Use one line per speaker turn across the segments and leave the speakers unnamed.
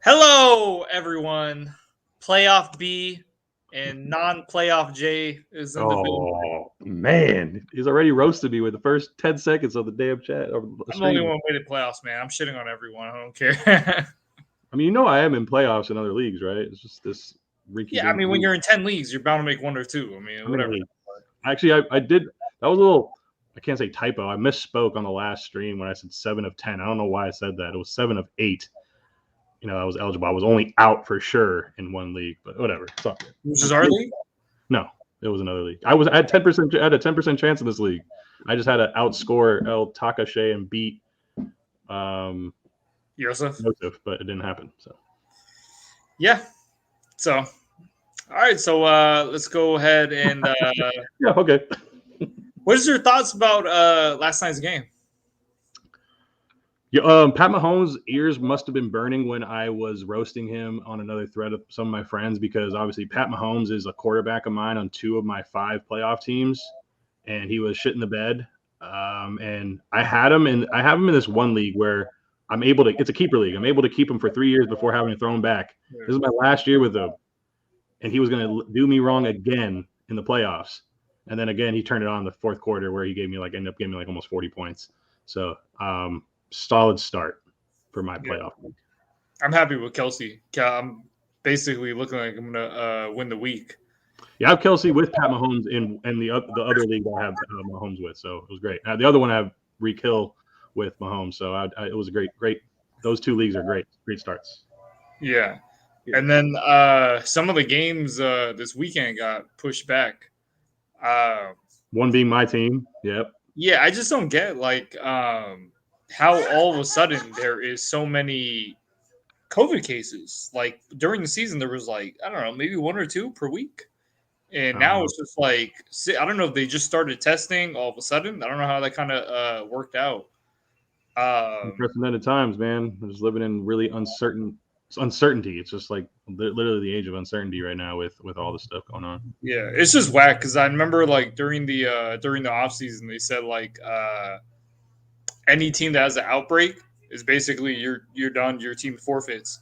Hello, everyone. Playoff B and non-playoff J is in the building.
Oh man, he's already roasted me with the first 10 seconds of the damn chat or the
I'm the only
stream.
one made it playoffs, man. I'm shitting on everyone. I don't care.
I mean, you know, I am in playoffs in other leagues, right? It's just this
Yeah, I
rinky-dink
mean, when
league.
you're in 10 leagues, you're bound to make one or two. I mean,
I'm in
whatever.
8. Actually, I did. That was a little. I can't say typo. I misspoke on the last stream when I said 7 of 10. I don't know why I said that. It was 7 of 8. I was eligible. I was only out for sure in one league, but whatever. It's all good.
Which is our league?
No, it was another league. I had 10%. I had a 10% chance in this league. I just had to outscore El Takashe and beat
Joseph,
but it didn't happen. So
yeah. So, all right. So let's go ahead and.
yeah, okay.
What is your thoughts about last night's game?
Yeah, Pat Mahomes' ears must have been burning when I was roasting him on another thread of some of my friends because obviously Pat Mahomes is a quarterback of mine on 2 of my 5 playoff teams, and he was shit in the bed. And I have him in this one league where I'm able to. It's a keeper league. I'm able to keep him for 3 years before having to throw him back. This is my last year with him, and he was going to do me wrong again in the playoffs. And then again, he turned it on in the fourth quarter where he ended up giving me like almost 40 points. So solid start for my playoff league.
I'm happy with Kelsey. I'm basically looking like I'm gonna win the week.
Yeah, I have Kelsey with Pat Mahomes in the other league I have Mahomes with, so it was great. The other one I have Reek Hill with Mahomes, so it was a great. Those 2 leagues are great starts.
Yeah, and then some of the games this weekend got pushed back.
One being my team. Yep.
Yeah, I just don't get how all of a sudden there is so many COVID cases. Like during the season, there was I don't know, maybe 1 or 2 per week. And now it's just I don't know if they just started testing all of a sudden. I don't know how that kind of worked out.
Unprecedented times, man. We're just living in really uncertainty. It's just like literally the age of uncertainty right now with all this stuff going on.
Yeah, it's just whack because I remember during the off season they said any team that has an outbreak is basically you're done. Your team forfeits.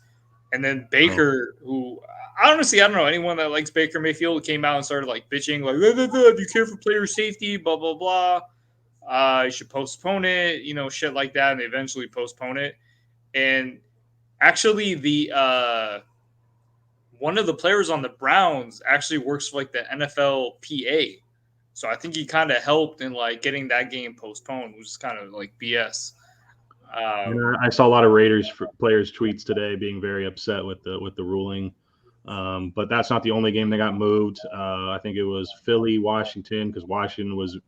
And then Baker, who honestly, I don't know anyone that likes Baker Mayfield, came out and started bitching, do you care for player safety? Blah blah blah. You should postpone it, shit like that. And they eventually postpone it. And actually, the one of the players on the Browns actually works for the NFLPA. So I think he kind of helped in getting that game postponed, which is kind of BS.
I saw a lot of Raiders players' tweets today being very upset with the ruling, but that's not the only game that got moved. I think it was Philly, Washington, because Washington was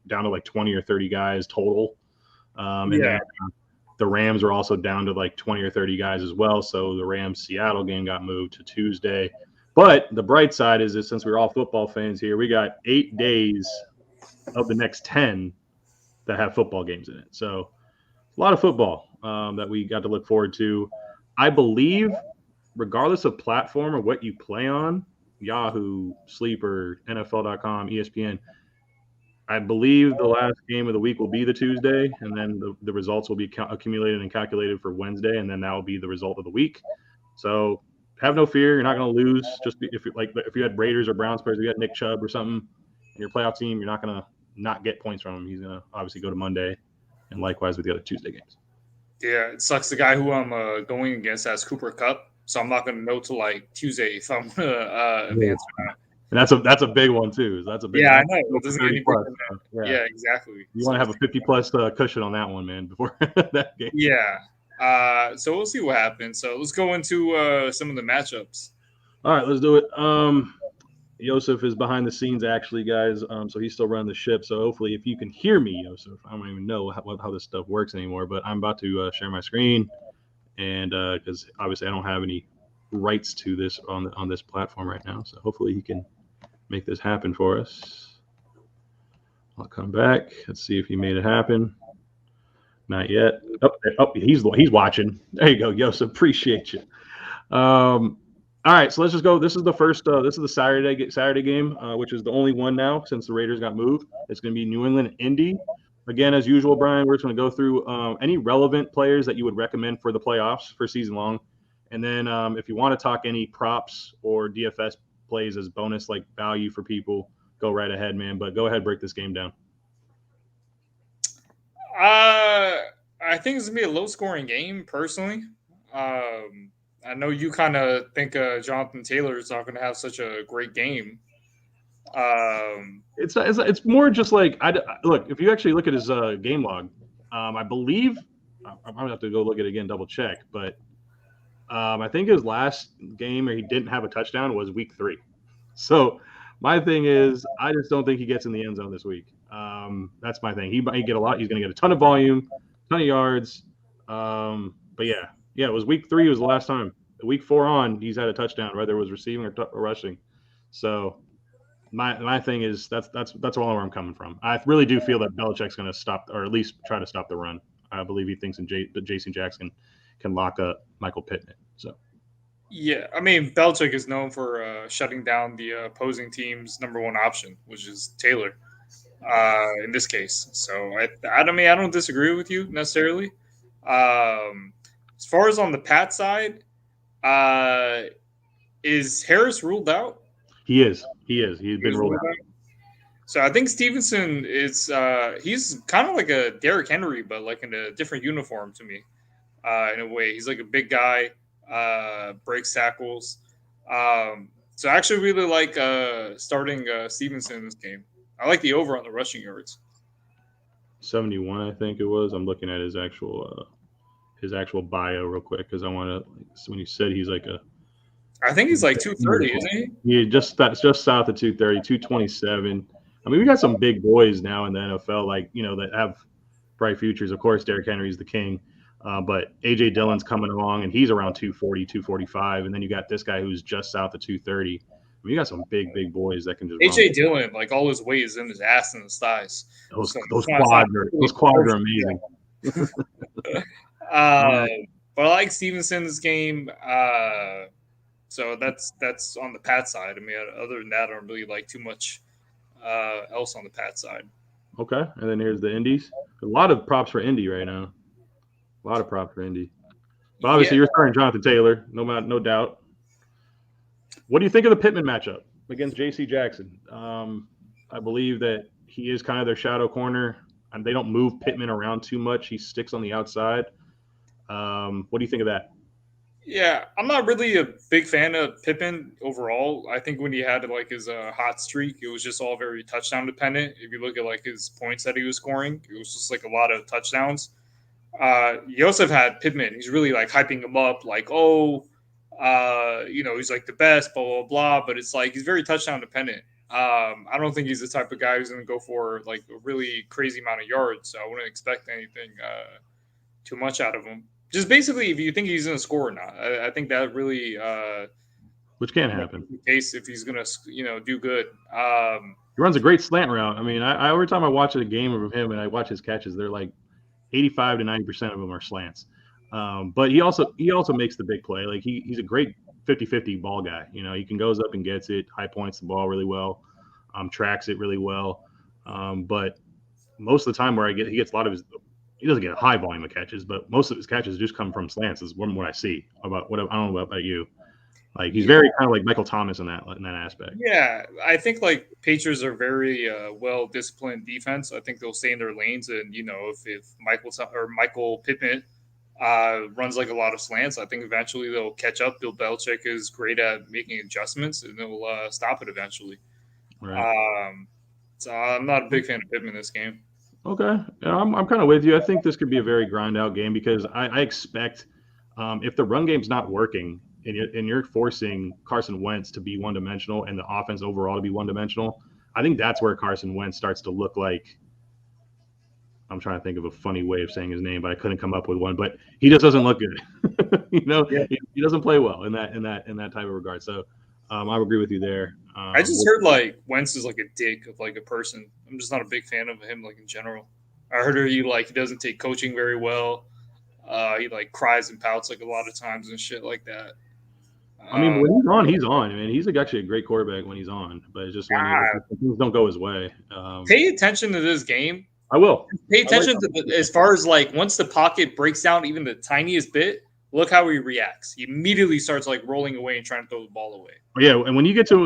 down to 20 or 30 guys total, and then the Rams were also down to 20 or 30 guys as well. So the Rams-Seattle game got moved to Tuesday. But the bright side is that since we're all football fans here, we got 8 days of the next 10 that have football games in it. So a lot of football that we got to look forward to. I believe, regardless of platform or what you play on, Yahoo, Sleeper, NFL.com, ESPN, I believe the last game of the week will be the Tuesday, and then the results will be accumulated and calculated for Wednesday, and then that will be the result of the week. So have no fear. You're not going to lose. Just if you had Raiders or Browns players, if you had Nick Chubb or something in your playoff team, you're not going to not get points from him. He's going to obviously go to Monday. And likewise with the other Tuesday games.
Yeah, it sucks. The guy who I'm going against has Cooper Kupp, so I'm not going to know till Tuesday if I'm advance or not.
And that's a big one too. That's a big one.
I know. It doesn't get any bigger than that. Yeah, exactly.
You want to have a 50+ cushion on that one, man, before that game.
Yeah. So we'll see what happens. So let's go into some of the matchups.
All right, let's do it. Joseph is behind the scenes, actually, guys. So he's still running the ship. So hopefully, if you can hear me, Joseph, I don't even know how this stuff works anymore. But I'm about to share my screen, and because obviously I don't have any rights to this on this platform right now. So hopefully he can make this happen for us. I'll come back. Let's see if he made it happen. Not yet. Oh, he's watching. There you go, Joseph. Appreciate you. All right, so let's just go. This is the first. This is the Saturday game, which is the only one now since the Raiders got moved. It's going to be New England and Indy. Again, as usual, Brian, we're just going to go through any relevant players that you would recommend for the playoffs for season long. And then if you want to talk any props or DFS plays as bonus like value for people, go right ahead, man. But go ahead, break this game down.
I think it's gonna be a low scoring game personally. I know you kind of think Jonathan Taylor is not going to have such a great game.
It's more just like look. If you actually look at his game log, I believe I'm gonna have to go look at it again, double check. But I think his last game where he didn't have a touchdown was week 3. So my thing is, I just don't think he gets in the end zone this week. That's my thing. He might get a lot. He's going to get a ton of volume, ton of yards. But yeah, it was week 3 was the last time. Week 4 on, he's had a touchdown, whether it was receiving or rushing. So my thing is that's all where I'm coming from. I really do feel that Belichick's going to stop, or at least try to stop the run. I believe he thinks that Jason Jackson can lock up Michael Pittman. So.
Yeah, I mean, Belichick is known for shutting down the opposing team's number one option, which is Taylor, in this case. So, I don't disagree with you necessarily. As far as on the Pat side, is Harris ruled out?
He is. He's been ruled out.
So I think Stevenson is he's kind of like a Derrick Henry, but like in a different uniform to me. In a way, he's like a big guy, breaks tackles. So I actually really like starting Stevenson in this game. I like the over on the rushing yards.
71, I think it was. I'm looking at his actual bio real quick because I want to. When you said he's like a,
I think he's like 230, isn't he?
Yeah, just south of 230, 227. I mean, we got some big boys now in the NFL, like that have bright futures. Of course, Derrick Henry's the king. But A.J. Dillon's coming along, and he's around 240, 245. And then you got this guy who's just south of 230. I mean, you got some big boys that can just
A.J. Dillon, like all his weight is in his ass and his thighs.
Those quads are amazing.
But I like Stevenson this game. So that's on the Pat side. I mean, other than that, I don't really like too much else on the Pat side.
Okay. And then here's the Indies. A lot of props for Indy right now. A lot of props for Indy. But obviously, you're starting Jonathan Taylor, no doubt. What do you think of the Pittman matchup against J.C. Jackson? I believe that he is kind of their shadow corner, and they don't move Pittman around too much. He sticks on the outside. What do you think of that?
Yeah, I'm not really a big fan of Pittman overall. I think when he had like his hot streak, it was just all very touchdown dependent. If you look at like his points that he was scoring, it was just like a lot of touchdowns. Yosef had Pittman. He's really like hyping him up, like, he's like the best, blah, blah, blah. But it's like he's very touchdown dependent. I don't think he's the type of guy who's going to go for like a really crazy amount of yards. So I wouldn't expect anything too much out of him. Just basically, if you think he's going to score or not, I think that really,
which can't happen.
The case if he's going to, do good.
He runs a great slant route. I mean, I every time I watch a game of him and I watch his catches, they're like 85 to 90% of them are slants. But he also makes the big play. Like he's a great 50-50 ball guy. He can goes up and gets it, high points the ball really well, tracks it really well. But most of the time he gets a lot of he doesn't get a high volume of catches, but most of his catches just come from slants is what I see. I don't know about you. Like he's very kind of like Michael Thomas in that aspect.
Yeah, I think like Patriots are very well disciplined defense. I think they'll stay in their lanes, and if Michael Pittman runs like a lot of slants, I think eventually they'll catch up. Bill Belichick is great at making adjustments, and they'll stop it eventually. Right. So I'm not a big fan of Pittman this game.
Okay, I'm kind of with you. I think this could be a very grind out game because I expect if the run game's not working and you're forcing Carson Wentz to be one-dimensional and the offense overall to be one-dimensional, I think that's where Carson Wentz starts to look like – I'm trying to think of a funny way of saying his name, but I couldn't come up with one. But he just doesn't look good. He doesn't play well in that type of regard. So I agree with you there.
I just heard like Wentz is like a dick of like a person. I'm just not a big fan of him like in general. I heard he doesn't take coaching very well. He like cries and pouts like a lot of times and shit like that.
I mean, when he's on, he's on. I mean, he's actually a great quarterback when he's on, but it's just when things don't go his way.
Pay attention to this game.
I will.
Pay attention to as far as like once the pocket breaks down even the tiniest bit, Look how he reacts. He immediately starts like rolling away and trying to throw the ball away.
Yeah, and when you get to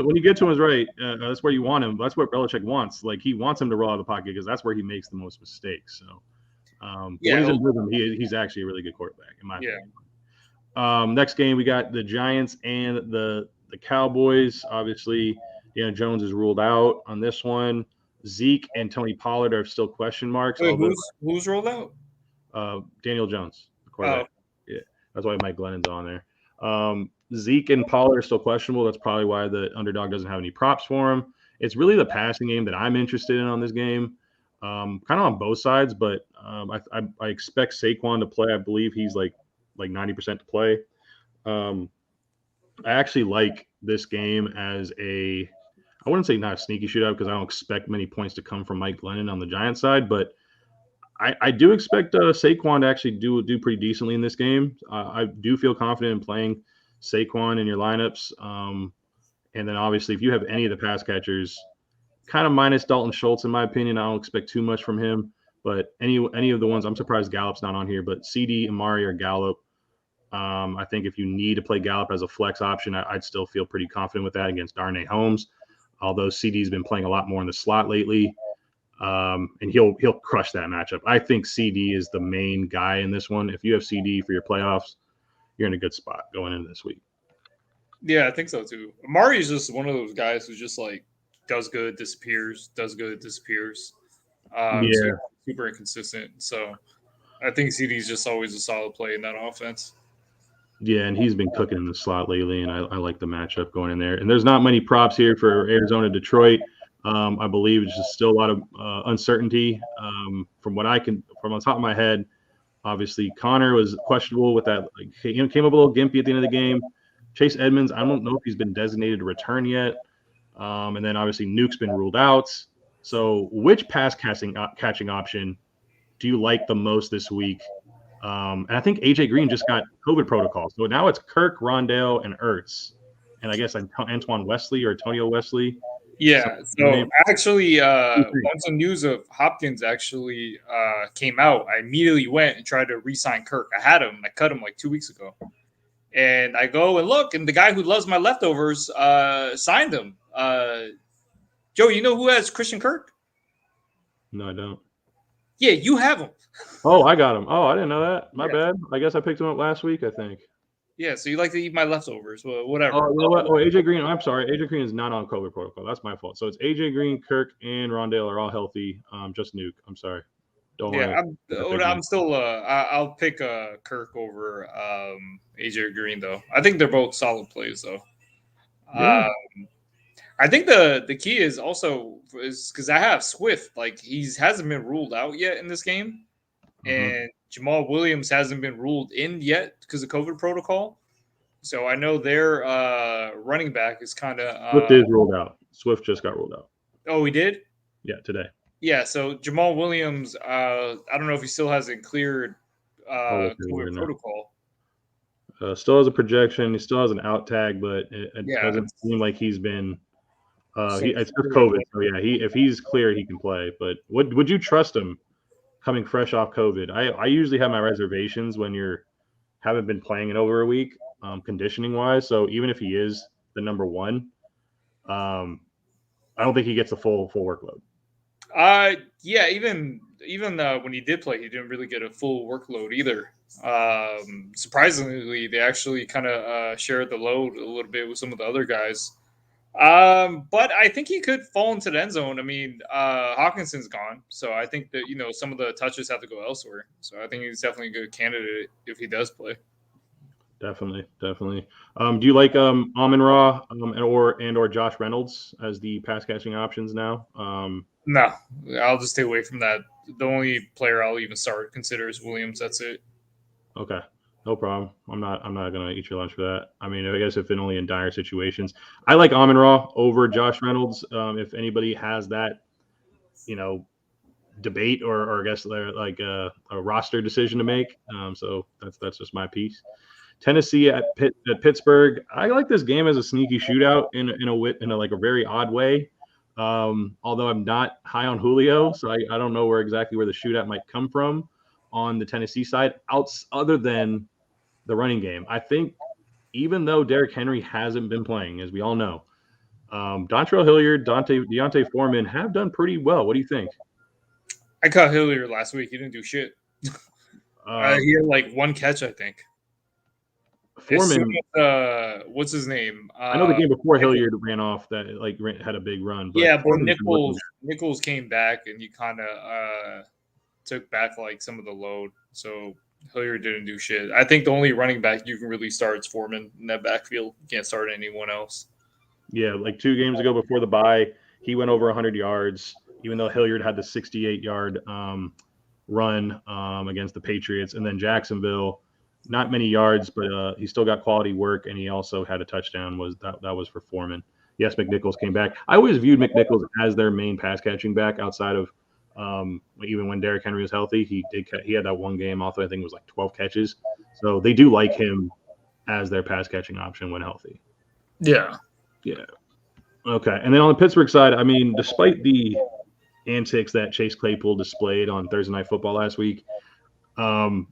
his right, that's where you want him. That's what Belichick wants. Like he wants him to roll out of the pocket because that's where he makes the most mistakes. So, when he's in rhythm, he's actually a really good quarterback in my opinion. Next game we got the Giants and the Cowboys. Obviously, Jones is ruled out on this one. Zeke and Tony Pollard are still question marks.
Wait, who's rolled out?
Daniel Jones, the quarterback. Yeah, that's why Mike Glennon's on there. Zeke and Pollard are still questionable. That's probably why the underdog doesn't have any props for him. It's really the passing game that I'm interested in on this game, kind of on both sides. But I expect Saquon to play. I believe he's like 90% to play. I actually like this game as I wouldn't say not a sneaky shootout because I don't expect many points to come from Mike Glennon on the Giants side, but I do expect Saquon to actually do pretty decently in this game. I do feel confident in playing Saquon in your lineups. And then obviously if you have any of the pass catchers, kind of minus Dalton Schultz, in my opinion, I don't expect too much from him. But any of the ones, I'm surprised Gallup's not on here, but CD, Amari, or Gallup. I think if you need to play Gallup as a flex option, I'd still feel pretty confident with that against Darnay Holmes. Although CD's been playing a lot more in the slot lately. And he'll crush that matchup. I think CD is the main guy in this one. If you have CD for your playoffs, you're in a good spot going into this week.
Yeah, I think so too. Amari is just one of those guys who just like does good, disappears, does good, disappears. Super inconsistent. So I think CD's just always a solid play in that offense.
Yeah, and he's been cooking in the slot lately, and I like the matchup going in there. And there's not many props here for Arizona, Detroit. I believe it's just still a lot of uncertainty. From the top of my head, obviously Connor was questionable with that. Like, he came up a little gimpy at the end of the game. Chase Edmonds, I don't know if he's been designated to return yet. And then obviously Nuke's been ruled out. So which pass catching option do you like the most this week? And I think AJ Green just got COVID protocol. So now it's Kirk, Rondale, and Hertz. And I guess Antoine Wesley or Antonio Wesley.
Yeah. So actually, once the news of Hopkins actually came out, I immediately went and tried to re-sign Kirk. I had him. I cut him like 2 weeks ago. And I go and look, and the guy who loves my leftovers signed him. Joe, you know who has Christian Kirk?
No, I don't.
Yeah, you have him.
Oh, I got him. Oh, I didn't know that. My bad. I guess I picked him up last week, I think.
Yeah, so you like to eat my leftovers. Well, whatever.
Oh, you know what? AJ Green. I'm sorry. AJ Green is not on COVID protocol. That's my fault. So it's AJ Green, Kirk, and Rondale are all healthy. Just Nuke. I'm sorry. Don't worry.
I'm still. I'll pick Kirk over AJ Green though. I think they're both solid plays though.
Yeah.
I think the key is also because I have Swift. Like he hasn't been ruled out yet in this game, and Jamal Williams hasn't been ruled in yet because of COVID protocol. So I know their running back is kind of
Swift is ruled out. Swift just got ruled out.
Oh, he did?
Yeah, today.
Yeah, so Jamal Williams, I don't know if he still hasn't cleared COVID protocol.
Still has a projection. He still has an out tag, but it doesn't seem like he's been. It's just COVID. So yeah, if he's clear, he can play. But would you trust him coming fresh off COVID? I usually have my reservations when haven't been playing in over a week, conditioning wise. So even if he is the number one, I don't think he gets the full workload.
Yeah, even when he did play, he didn't really get a full workload either. Surprisingly, they actually kind of shared the load a little bit with some of the other guys. But I think he could fall into the end zone. I mean, Hawkinson's gone, so I think that some of the touches have to go elsewhere. So I think he's definitely a good candidate if he does play.
Definitely. Do you like Amon-Ra or Josh Reynolds as the pass catching options now?
No, I'll just stay away from that. The only player I'll even consider is Williams. That's it.
Okay, no problem. I'm not gonna eat your lunch for that. I mean, I guess if only in dire situations. I like Amon-Ra over Josh Reynolds. If anybody has that, debate or I guess they're like a roster decision to make. So that's just my piece. Tennessee at Pittsburgh. I like this game as a sneaky shootout in a like a very odd way. Although I'm not high on Julio, so I don't know exactly where the shootout might come from on the Tennessee side, other than the running game. I think even though Derrick Henry hasn't been playing, as we all know, Dontrell Hilliard, Deontay Foreman have done pretty well. What do you think?
I caught Hilliard last week. He didn't do shit. He had like one catch, I think.
Foreman,
what's his name?
I know the game before Hilliard ran off that had a big run. But
yeah, but Nichols came back and you kind of took back like some of the load. So Hilliard didn't do shit. I think the only running back you can really start is Foreman in that backfield. You can't start anyone else.
Yeah, like 2 games ago before the bye, he went over 100 yards, even though Hilliard had the 68-yard run against the Patriots. And then Jacksonville, not many yards, but he still got quality work, and he also had a touchdown. That was for Foreman. Yes, McNichols came back. I always viewed McNichols as their main pass-catching back outside of even when Derrick Henry was healthy. He had that one game, also I think it was like 12 catches. So they do like him as their pass-catching option when healthy.
Yeah.
Yeah. Okay. And then on the Pittsburgh side, I mean, despite the antics that Chase Claypool displayed on Thursday Night Football last week, I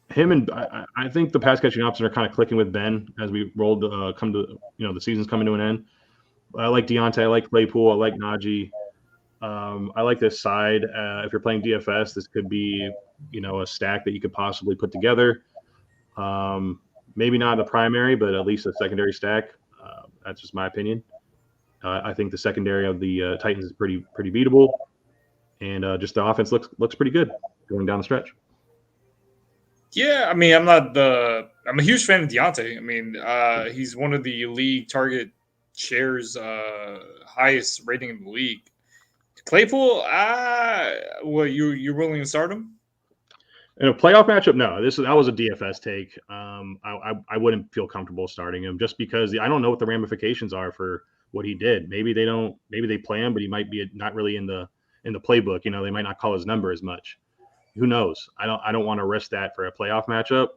think the pass catching options are kind of clicking with Ben as we rolled the season's coming to an end. I like Deontay, I like Claypool, I like Najee. I like this side. If you're playing DFS, this could be a stack that you could possibly put together. Maybe not the primary, but at least a secondary stack. That's just my opinion. I think the secondary of the Titans is pretty beatable, and just the offense looks pretty good going down the stretch.
Yeah, I mean, I'm a huge fan of Deontay. I mean, he's one of the league target shares highest rating in the league. Claypool, you're willing to start him?
In a playoff matchup, no. That was a DFS take. I wouldn't feel comfortable starting him just because I don't know what the ramifications are for what he did. Maybe they don't. Maybe they play him, but he might be not really in the playbook. They might not call his number as much. Who knows? I don't want to risk that for a playoff matchup.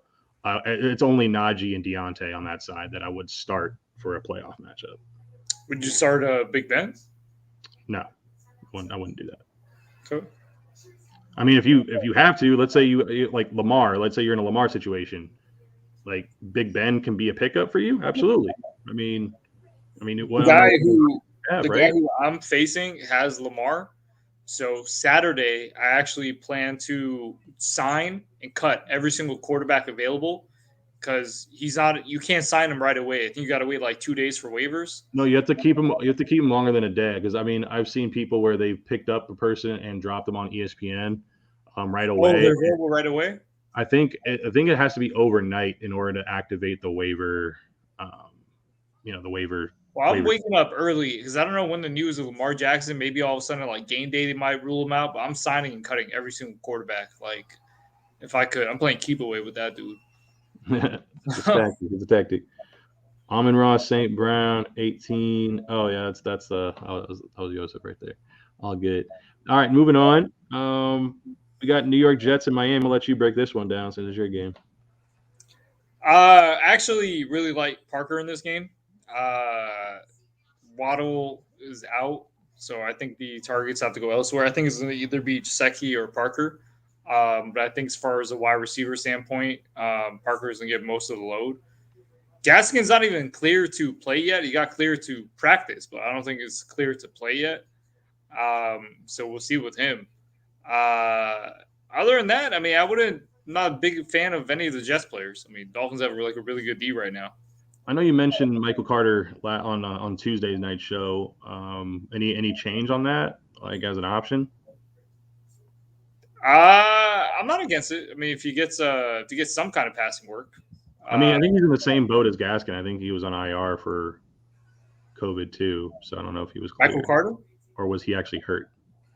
It's only Najee and Deontay on that side that I would start for a playoff matchup.
Would you start Big Ben?
No, I wouldn't do that.
Okay.
I mean, if you have to, let's say you like Lamar. Let's say you're in a Lamar situation, like Big Ben can be a pickup for you. Absolutely. I mean,
the guy who I'm facing has Lamar. So Saturday, I actually plan to sign and cut every single quarterback available because he's not. You can't sign him right away. I think you got to wait like 2 days for waivers.
No, you have to keep him. You have to keep him longer than a day because I mean, I've seen people where they've picked up a person and dropped them on ESPN right away.
Oh, they're available right away.
I think it has to be overnight in order to activate the waiver. The waiver.
Well, I'm waking up early because I don't know when the news of Lamar Jackson. Maybe all of a sudden, like game day, they might rule him out. But I'm signing and cutting every single quarterback. Like, if I could, I'm playing keep away with that dude.
It's a tactic. Amon-Ra St. Brown, 18. Oh yeah, that's that was Joseph right there. All good. All right, moving on. We got New York Jets and Miami. I'll let you break this one down since it's your game.
Actually, really like Parker in this game. Waddle is out, so I think the targets have to go elsewhere. I think it's going to either be Gesicki or Parker. But I think as far as a wide receiver standpoint, Parker is going to get most of the load. Gaskin's not even clear to play yet. He got clear to practice, but I don't think it's clear to play yet. So we'll see with him. Other than that, I mean, I'm not a big fan of any of the Jets players. I mean, Dolphins have a really good D right now.
I know you mentioned Michael Carter on Tuesday's night show. Any change on that, like as an option?
I'm not against it. I mean, if he gets some kind of passing work.
I mean, I think he's in the same boat as Gaskin. I think he was on IR for COVID too, so I don't know if he was clear.
Michael Carter,
or was he actually hurt?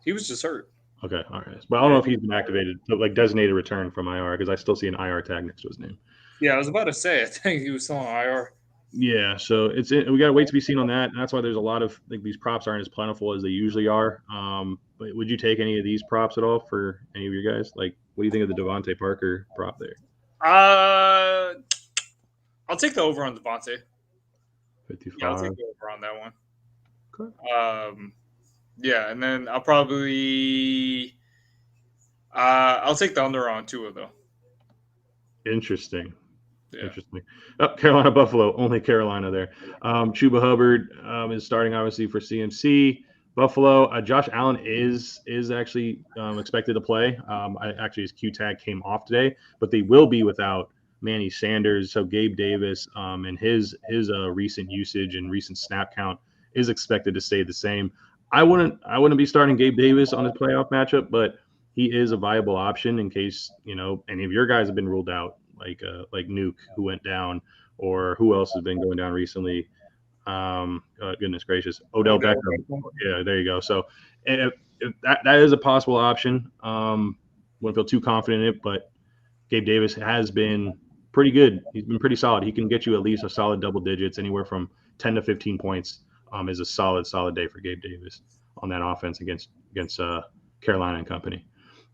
He was just hurt.
Okay, all right. But I don't know if he's been activated, like designated return from IR, because I still see an IR tag next to his name.
Yeah, I was about to say, I think he was still on IR.
Yeah, so we got to wait to be seen on that. And that's why there's a lot of these props aren't as plentiful as they usually are. But would you take any of these props at all for any of your guys? Like, what do you think of the Devontae Parker prop there?
I'll take the over on Devontae.
55.
Yeah, I'll take the over on that one.
Okay.
Yeah, and then I'll probably I'll take the under on Tua though.
Interesting.
Yeah.
Interesting. Oh, Carolina Buffalo, only Carolina there. Chuba Hubbard is starting obviously for CMC. Buffalo, Josh Allen is actually expected to play. His Q tag came off today, but they will be without Manny Sanders. So Gabe Davis and his recent usage and recent snap count is expected to stay the same. I wouldn't be starting Gabe Davis on his playoff matchup, but he is a viable option in case any of your guys have been ruled out, like Nuke, who went down, or who else has been going down recently. Goodness gracious, Odell Beckham. Yeah, there you go. So if that is a possible option. Wouldn't feel too confident in it, but Gabe Davis has been pretty good. He's been pretty solid. He can get you at least a solid double digits, anywhere from 10 to 15 points. Is a solid day for Gabe Davis on that offense against Carolina and company.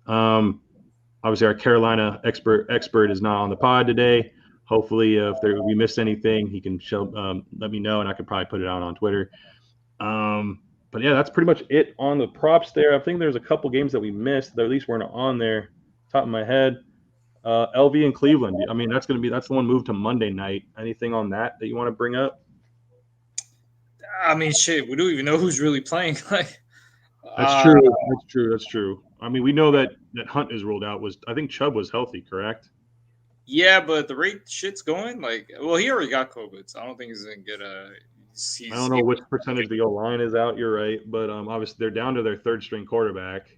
Obviously, our Carolina expert is not on the pod today. Hopefully, if we missed anything, he can let me know, and I could probably put it out on Twitter. But yeah, that's pretty much it on the props there. I think there's a couple games that we missed that at least weren't on there. Top of my head, LV in Cleveland. I mean, that's the one moved to Monday night. Anything on that you want to bring up?
I mean, shit, we don't even know who's really playing. Like,
that's true. That's true. I mean, we know that Hunt is ruled out. I think Chubb was healthy, correct?
Yeah, but the rate shit's going, like, well, he already got COVID, so I don't think he's gonna get a.
I don't know which percentage the O-line is out. You're right, but obviously they're down to their third string quarterback,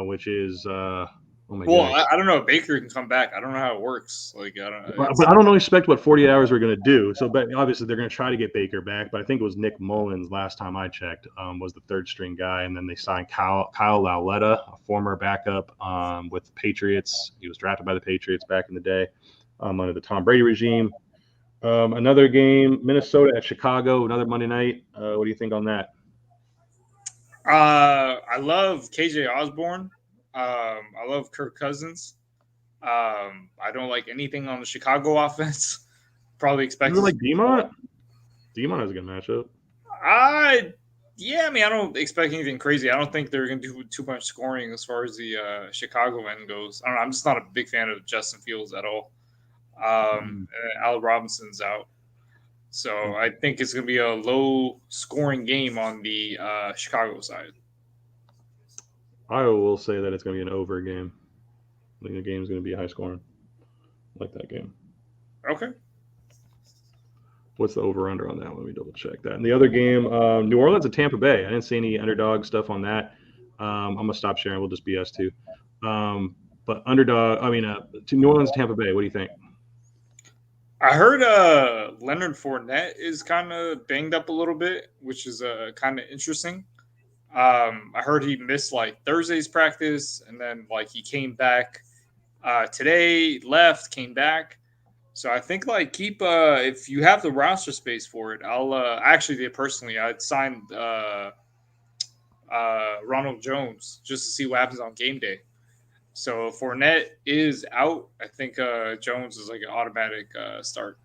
which is oh my god.
I don't know if Baker can come back. I don't know how it works. Like, I don't know.
But I don't expect what 48 hours we're going to do. So, but obviously they're going to try to get Baker back. But I think it was Nick Mullins last time I checked was the third string guy, and then they signed Kyle Lauletta, a former backup with the Patriots. He was drafted by the Patriots back in the day under the Tom Brady regime. Another game, Minnesota at Chicago, another Monday night. What do you think on that?
I love KJ Osborne. I love Kirk Cousins. I don't like anything on the Chicago offense. Probably expecting.
You like Demont? Demont has a good matchup.
Yeah, I mean, I don't expect anything crazy. I don't think they're going to do too much scoring as far as the Chicago end goes. I don't know. I'm just not a big fan of Justin Fields at all. Al Robinson's out. So I think it's going to be a low-scoring game on the Chicago side.
I will say that it's going to be an over game. I think the game is going to be high-scoring. I like that game.
Okay.
What's the over-under on that? Let me double-check that. And the other game, New Orleans at Tampa Bay. I didn't see any underdog stuff on that. I'm going to stop sharing. We'll just be us two. But to New Orleans, Tampa Bay, what do you think?
I heard Leonard Fournette is kind of banged up a little bit, which is kind of interesting. I heard he missed like Thursday's practice, and then like he came back today, left, came back. So I think like keep if you have the roster space for it, I'll actually did personally. I'd signed Ronald Jones just to see what happens on game day. So if Fournette is out, I think Jones is like an automatic start.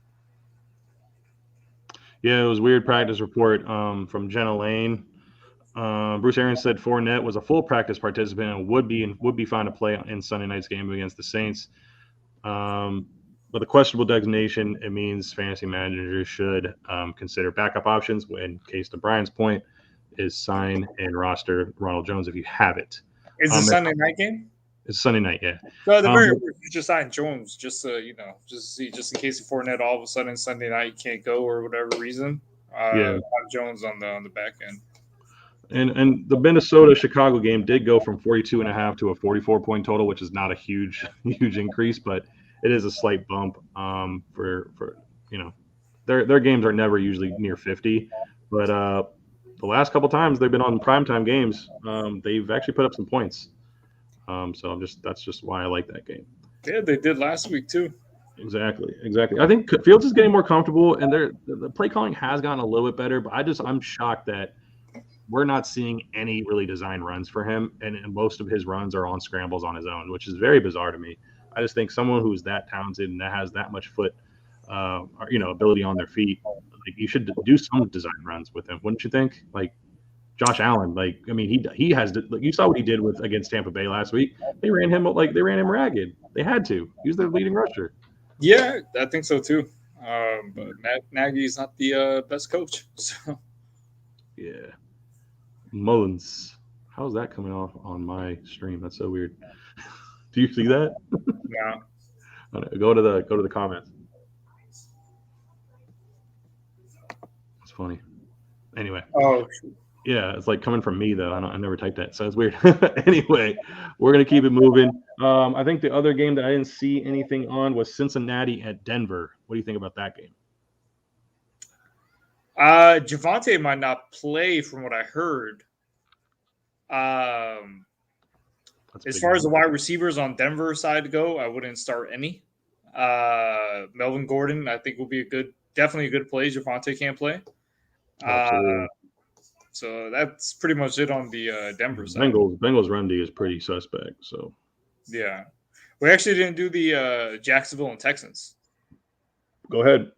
Yeah, it was a weird practice report from Jenna Lane. Bruce Arians said Fournette was a full practice participant and would be fine to play in Sunday night's game against the Saints. But the questionable designation, it means fantasy managers should consider backup options. In case to Brian's point, is sign and roster Ronald Jones if you have it.
Is it Sunday night game?
It's Sunday night, yeah.
So the very just signed Jones, just in case Fournette all of a sudden Sunday night can't go or whatever reason. Jones on the back end.
And the Minnesota-Chicago game did go from 42.5 to a 44-point total, which is not a huge increase, but it is a slight bump for their games are never usually near 50, but the last couple times they've been on primetime games, they've actually put up some points. So that's just why I like that game.
Yeah, they did last week too.
Exactly. I think Fields is getting more comfortable, and the play calling has gotten a little bit better. But I'm shocked that we're not seeing any really designed runs for him, and most of his runs are on scrambles on his own, which is very bizarre to me. I just think someone who's that talented and that has that much foot, ability on their feet, like you should do some design runs with him, wouldn't you think? Like Josh Allen, he has. You saw what he did against Tampa Bay last week. They ran him ragged. They had to. He was their leading rusher.
Yeah, I think so too. But Nagy's not the best coach. So
Yeah. Mullins. How's that coming off on my stream? That's so weird. Do you see that?
yeah.
Go to the comments. It's funny. Anyway.
Oh,
Yeah, it's like coming from me though. I never typed that, so it's weird. Anyway, we're gonna keep it moving. I think the other game that I didn't see anything on was Cincinnati at Denver. What do you think about that game?
Javante might not play from what I heard. As far as the wide receivers on Denver side go, I wouldn't start any. Melvin Gordon, I think, will be definitely a good play. Javante can't play. So that's pretty much it on the Denver side.
Bengals run D is pretty suspect. So
yeah, we actually didn't do the Jacksonville and Texans.
Go ahead,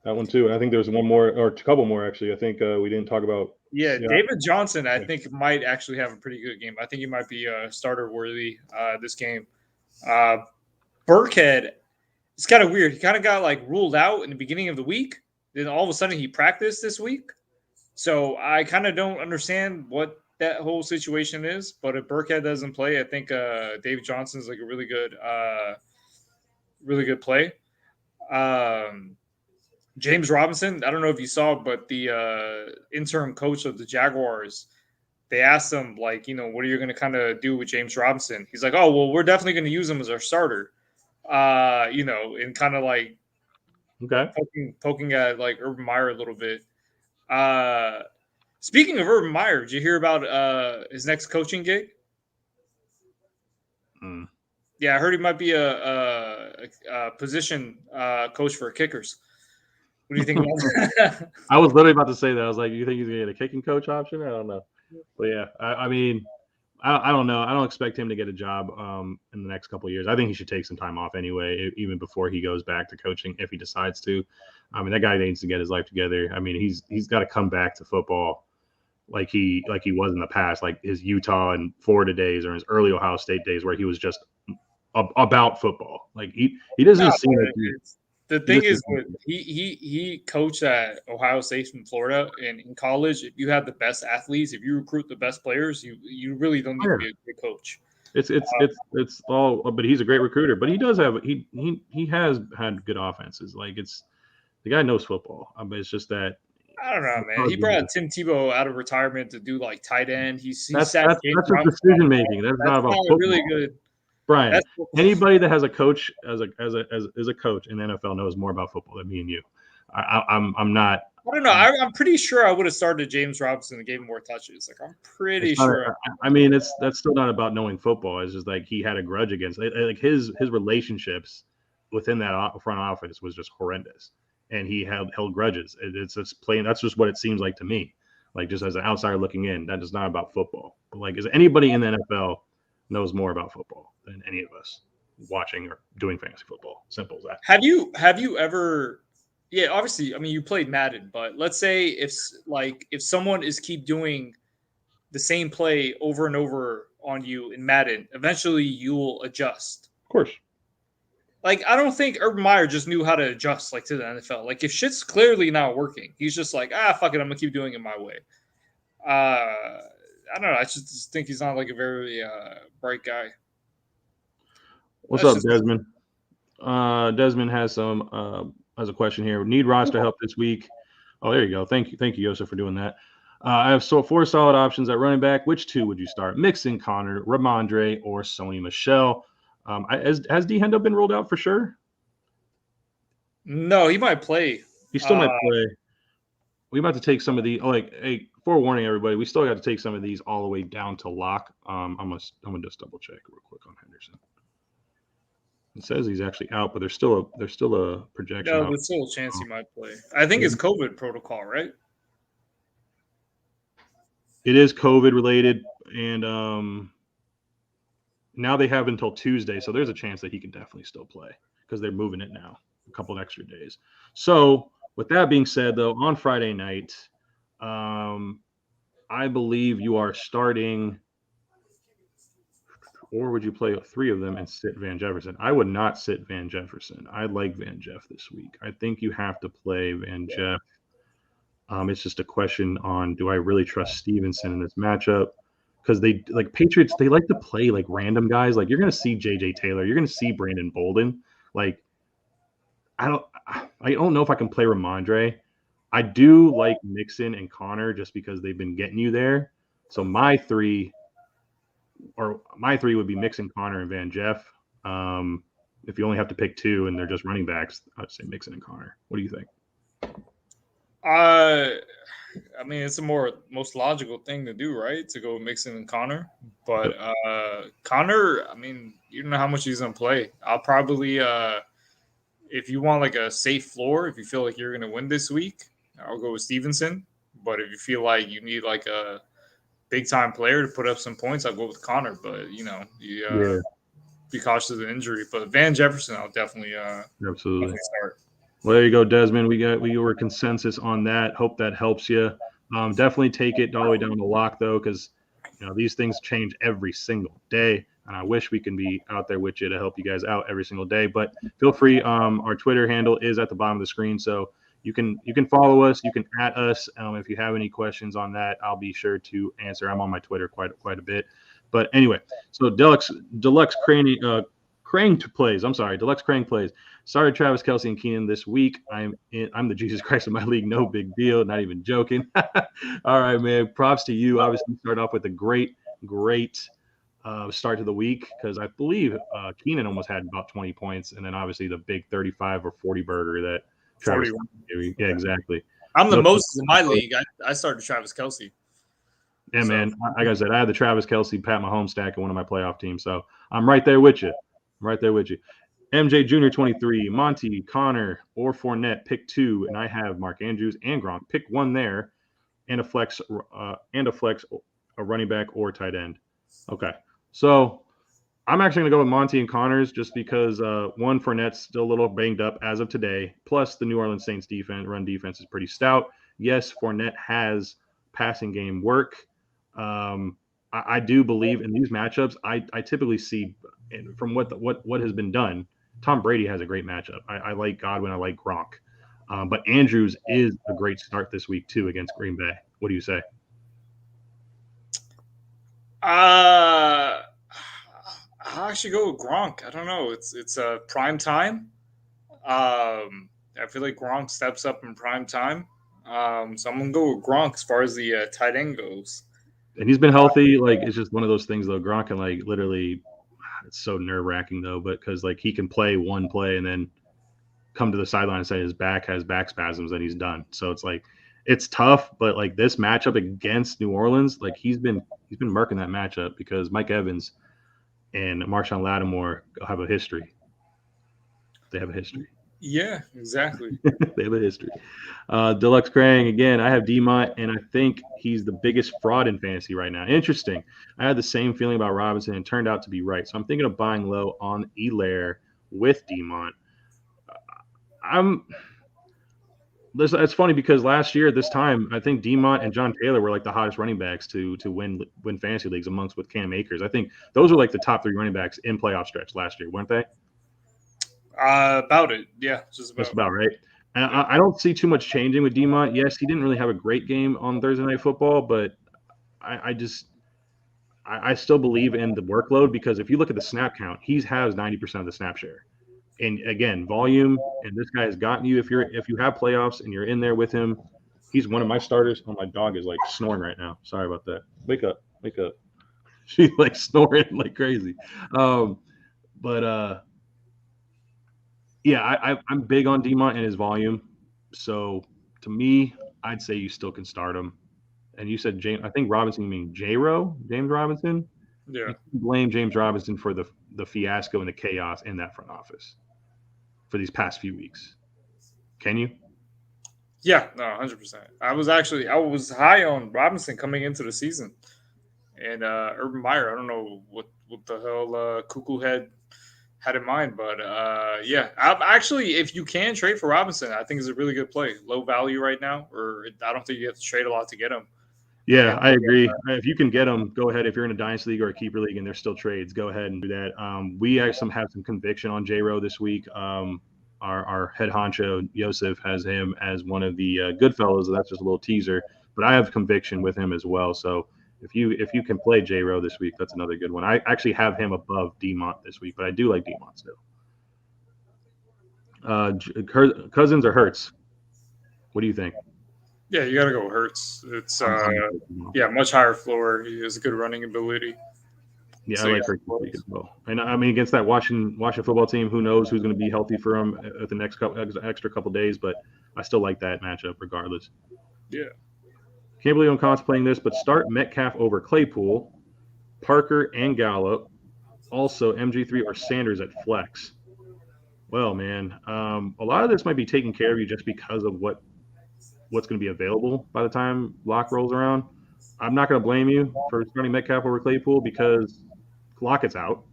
that one too. I think there's one more or a couple more actually. I think we didn't talk about.
Yeah, David Johnson, I think, might actually have a pretty good game. I think he might be starter worthy this game. Burkhead, it's kind of weird. He kind of got like ruled out in the beginning of the week. Then all of a sudden he practiced this week. So I kind of don't understand what that whole situation is. But if Burkhead doesn't play, I think David Johnson is like a really good play. James Robinson, I don't know if you saw, but the interim coach of the Jaguars, they asked him, like, what are you going to kind of do with James Robinson? He's like, oh, well, we're definitely going to use him as our starter, and kind of like poking at like Urban Meyer a little bit. Speaking of Urban Meyer, did you hear about his next coaching gig? Yeah, I heard he might be a position coach for kickers. What do you think about that?
I was literally about to say that. I was like, you think he's going to get a kicking coach option? I don't know. But yeah, I mean, I don't know. I don't expect him to get a job in the next couple of years. I think he should take some time off anyway, even before he goes back to coaching, if he decides to. I mean, that guy needs to get his life together. I mean, he's got to come back to football like he was in the past, like his Utah and Florida days or his early Ohio State days where he was just about football. Like he doesn't seem like
the thing is, he coached at Ohio State from Florida, and in college, if you have the best athletes, if you recruit the best players, you really don't need to be a good coach.
It's all, but he's a great recruiter. But he does have he has had good offenses. Like the guy knows football. But it's just that
I don't know, man. He brought Tim Tebow out of retirement to do like tight end.
That's decision making. That's not about football.
Really good.
Brian, anybody that has a coach as a coach in the NFL knows more about football than me and you. I'm not.
I don't know. I'm pretty sure I would have started James Robinson and gave him more touches. Like I'm pretty sure.
I mean, that's still not about knowing football. It's just like he had a grudge against like his relationships within that front office was just horrendous, and he held grudges. It's just plain. That's just what it seems like to me. Like just as an outsider looking in, that is not about football. But like, is anybody in the NFL knows more about football than any of us watching or doing fantasy football? Simple as that.
Have you ever? Yeah, obviously. I mean, you played Madden, but let's say if someone is keep doing the same play over and over on you in Madden, eventually you'll adjust.
Of course.
Like I don't think Urban Meyer just knew how to adjust like to the NFL. Like if shit's clearly not working, he's just like, fuck it, I'm gonna keep doing it my way. I don't know. I just think he's not like a very bright guy.
What's up, Desmond? Desmond has a question here. Need roster help this week. Oh, there you go. Thank you, Yosef, for doing that. I have 4 solid options at running back. Which 2 would you start? Mixon, Connor, Ramondre, or Sony Michel? Has D Hendo been ruled out for sure?
No, he might play.
He still might play. We about to take some of the hey, forewarning everybody, we still got to take some of these all the way down to lock. I'm gonna just double check real quick on Henderson. It says he's actually out, but there's still a projection.
No, there's still a chance he might play. I think it's COVID protocol, right?
It is COVID related, and now they have until Tuesday, so there's a chance that he can definitely still play because they're moving it now a couple of extra days. So with that being said, though, on Friday night, I believe you are starting. or would you play 3 of them and sit Van Jefferson? I would not sit Van Jefferson. I like Van Jeff this week. I think you have to play Van Jeff. It's just a question on, do I really trust Stevenson in this matchup? Because they like Patriots, they like to play like random guys. Like you're going to see JJ Taylor, you're going to see Brandon Bolden. Like I don't know if I can play Ramondre. I do like Mixon and Connor just because they've been getting you there. So my three would be Mixon, Connor, and Van Jeff. If you only have to pick 2 and they're just running backs, I'd say Mixon and Connor. What do you think?
I mean, it's the most logical thing to do, right? To go Mixon and Connor. But Connor, I mean, you don't know how much he's gonna play. I'll probably if you want like a safe floor, if you feel like you're gonna win this week, I'll go with Stevenson. But if you feel like you need like a big time player to put up some points, I'll go with Connor. But be cautious of the injury. But Van Jefferson, I'll definitely
absolutely
start.
Well, there you go, Desmond. We were consensus on that. Hope that helps you. Definitely take it all the way down to lock though, because these things change every single day. And I wish we can be out there with you to help you guys out every single day. But feel free. Our Twitter handle is at the bottom of the screen, so you can follow us. You can at us. If you have any questions on that, I'll be sure to answer. I'm on my Twitter quite a bit. But anyway, so Deluxe Crane plays. I'm sorry, Deluxe Crane plays. Started Travis Kelce and Keenan this week. I'm the Jesus Christ of my league. No big deal. Not even joking. All right, man. Props to you. Obviously, start off with a great start to the week because I believe Keenan almost had about 20 points, and then obviously the big 35 or 40 burger that Travis. Yeah, exactly.
I'm the most in my league. I started Travis Kelce.
Yeah, man. Like I said, I had the Travis Kelce, Pat Mahomes stack in one of my playoff teams, so I'm right there with you. MJ Jr. 23, Monty, Connor, or Fournette pick 2, and I have Mark Andrews and Gronk pick 1 there, and a flex, a running back or tight end. Okay, so I'm actually going to go with Monty and Connors just because one, Fournette's still a little banged up as of today. Plus, the New Orleans Saints run defense is pretty stout. Yes, Fournette has passing game work. I do believe in these matchups. I typically see from what has been done. Tom Brady has a great matchup. I like Godwin. I like Gronk. But Andrews is a great start this week too against Green Bay. What do you say?
I'll actually go with Gronk. I don't know. It's prime time. I feel like Gronk steps up in prime time. So I'm gonna go with Gronk as far as the tight end goes.
And he's been healthy. Like it's just one of those things though. Gronk can like literally. It's so nerve wracking though, but because like he can play one play and then come to the sideline and say his back has back spasms and he's done. So it's like it's tough, but like this matchup against New Orleans, like he's been murking that matchup because Mike Evans and Marshawn Lattimore have a history. They have a history.
Yeah, exactly.
They have a history. Deluxe Krang, again, I have DMont, and I think he's the biggest fraud in fantasy right now. Interesting. I had the same feeling about Robinson and turned out to be right. So I'm thinking of buying low on Elaire with DMont. It's funny because last year at this time, I think DMont and John Taylor were like the hottest running backs to win fantasy leagues amongst with Cam Akers. I think those were like the top 3 running backs in playoff stretch last year, weren't they?
About it, yeah, just
about right. And I don't see too much changing with DMont. Yes, he didn't really have a great game on Thursday Night Football, but I still believe in the workload because if you look at the snap count, he has 90% of the snap share. And again, volume, and this guy has gotten you. If you have playoffs and you're in there with him, he's one of my starters. Oh, my dog is like snoring right now. Sorry about that. Wake up. She's like snoring like crazy. Yeah, I'm big on DMont and his volume. So to me, I'd say you still can start him. And you said James. I think Robinson. You mean James Robinson?
Yeah.
You can blame James Robinson for the fiasco and the chaos in that front office for these past few weeks. Can you?
Yeah, no, 100%. I was high on Robinson coming into the season, and Urban Meyer. I don't know what the hell Cuckoo had in mind, but yeah, actually, if you can trade for Robinson, I think it's a really good play. Low value right now, or I don't think you have to trade a lot to get him.
Yeah, I agree. If you can get them, go ahead. If you're in a dynasty league or a keeper league and there's still trades, go ahead and do that. We actually have some conviction on J-Row this week. Our head honcho, Yosef, has him as one of the Goodfellas. That's just a little teaser. But I have conviction with him as well. So if you can play J-Row this week, that's another good one. I actually have him above Demont this week, but I do like Demont still. Cousins or Hertz? What do you think?
Yeah, you got to go Hertz. It's much higher floor. He has a good running ability.
Yeah, so I like Hertz as well. And I mean, against that Washington football team, who knows who's going to be healthy for him at the next extra couple days? But I still like that matchup regardless.
Yeah.
Can't believe I'm contemplating this, but start Metcalf over Claypool, Parker and Gallup, also MG3 or Sanders at flex. Well, man, a lot of this might be taken care of you just because of what's going to be available by the time lock rolls around. I'm not going to blame you for starting Metcalf over Claypool because Lockett's out.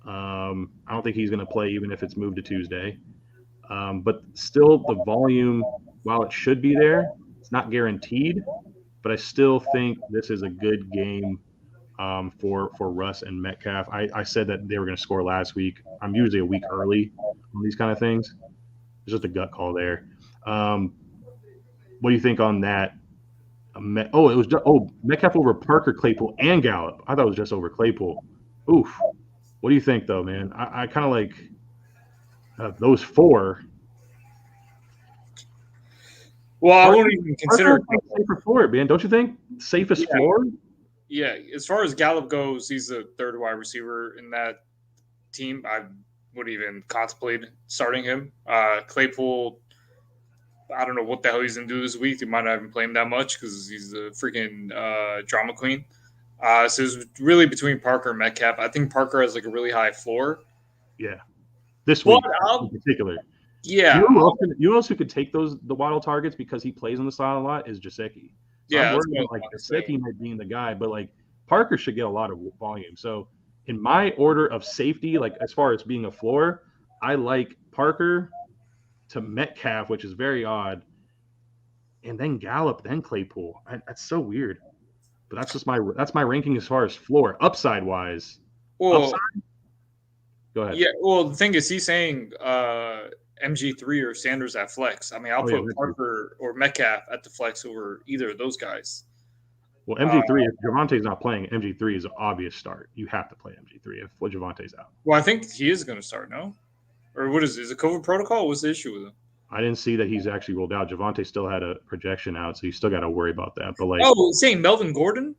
I don't think he's going to play even if it's moved to Tuesday. But still, the volume, while it should be there, it's not guaranteed. But I still think this is a good game for Russ and Metcalf. I said that they were going to score last week. I'm usually a week early on these kind of things. It's just a gut call there. What do you think on that? Metcalf over Parker, Claypool, and Gallup. I thought it was just over Claypool. Oof. What do you think, though, man? I kind of like those four.
Well, I won't even consider
safer floor, man. Don't you think? Safest floor?
Yeah, as far as Gallup goes, he's the third wide receiver in that team. I would even contemplate starting him. Claypool, I don't know what the hell he's going to do this week. He might not even play him that much because he's a freaking drama queen. So it's really between Parker and Metcalf. I think Parker has like a really high floor.
Yeah. This week in particular.
Yeah.
You know who could take the Waddle targets because he plays on the side a lot is Gesicki. So I'm worried about, like, Gesicki might be the guy, but like Parker should get a lot of volume. So in my order of safety, like as far as being a floor, I like Parker to Metcalf, which is very odd, and then Gallup, then Claypool. That's so weird, but that's just my ranking as far as floor. Upside wise,
well,
upside? Go ahead.
Yeah, well, the thing is, he's saying MG3 or Sanders at flex. I mean, I'll put Parker or Metcalf at the flex over either of those guys.
Well, MG3, if Javante's not playing, MG3 is an obvious start. You have to play MG3 if Javante's out.
Well, I think he is going to start, no? Or what is it? Is it COVID protocol? What's the issue with him?
I didn't see that he's actually rolled out. Javante still had a projection out, so you still got to worry about that. But
saying Melvin Gordon?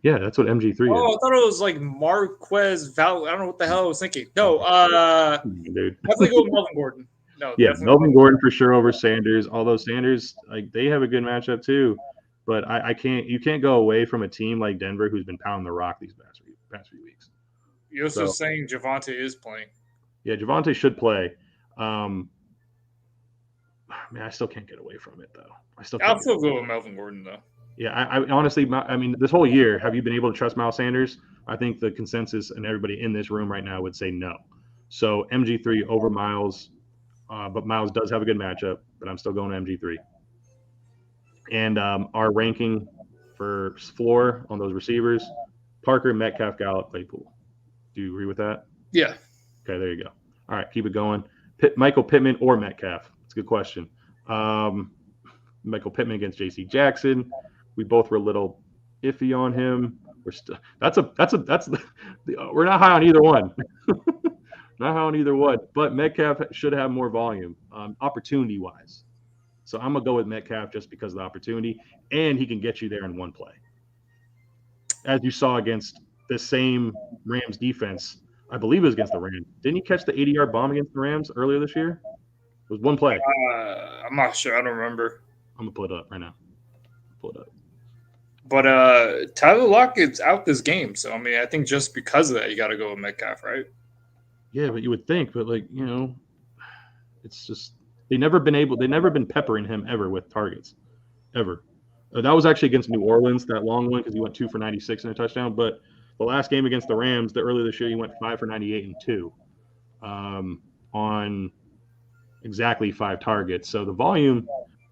Yeah, that's what MG3 is.
Oh, I thought it was like Marquez Val. I don't know what the hell I was thinking. No,
dude.
Definitely go with Melvin Gordon. No,
yeah, Melvin Gordon for sure over Sanders. Although Sanders, like, they have a good matchup too. But you can't go away from a team like Denver who's been pounding the rock these past few weeks.
You're also saying Javante is playing.
Yeah, Javante should play. Man, I still can't get away from it though.
I'll still go with Melvin Gordon though.
Yeah, I honestly, I mean, this whole year, have you been able to trust Miles Sanders? I think the consensus and everybody in this room right now would say no. So MG3 over Miles, but Miles does have a good matchup, but I'm still going to MG3. And our ranking for floor on those receivers, Parker, Metcalf, Gallup, Claypool. Do you agree with that?
Yeah.
Okay, there you go. All right, keep it going. Michael Pittman or Metcalf? It's a good question. Michael Pittman against J.C. Jackson. We both were a little iffy on him. We're still we're not high on either one. Not high on either one. But Metcalf should have more volume, opportunity wise. So I'm gonna go with Metcalf just because of the opportunity, and he can get you there in one play. As you saw against the same Rams defense, I believe it was against the Rams. Didn't he catch the 80-yard bomb against the Rams earlier this year? It was one play.
I'm not sure. I don't remember.
I'm gonna pull it up right now. Pull it up.
But Tyler Lockett's out this game, so I mean, I think just because of that, you got to go with Metcalf, right?
Yeah, but you would think, but it's just they've never been peppering him ever with targets, ever. That was actually against New Orleans, that long one, because he went 2 for 96 and a touchdown. But the last game against the Rams, earlier this year, he went 5 for 98 and 2 on exactly 5 targets. So the volume,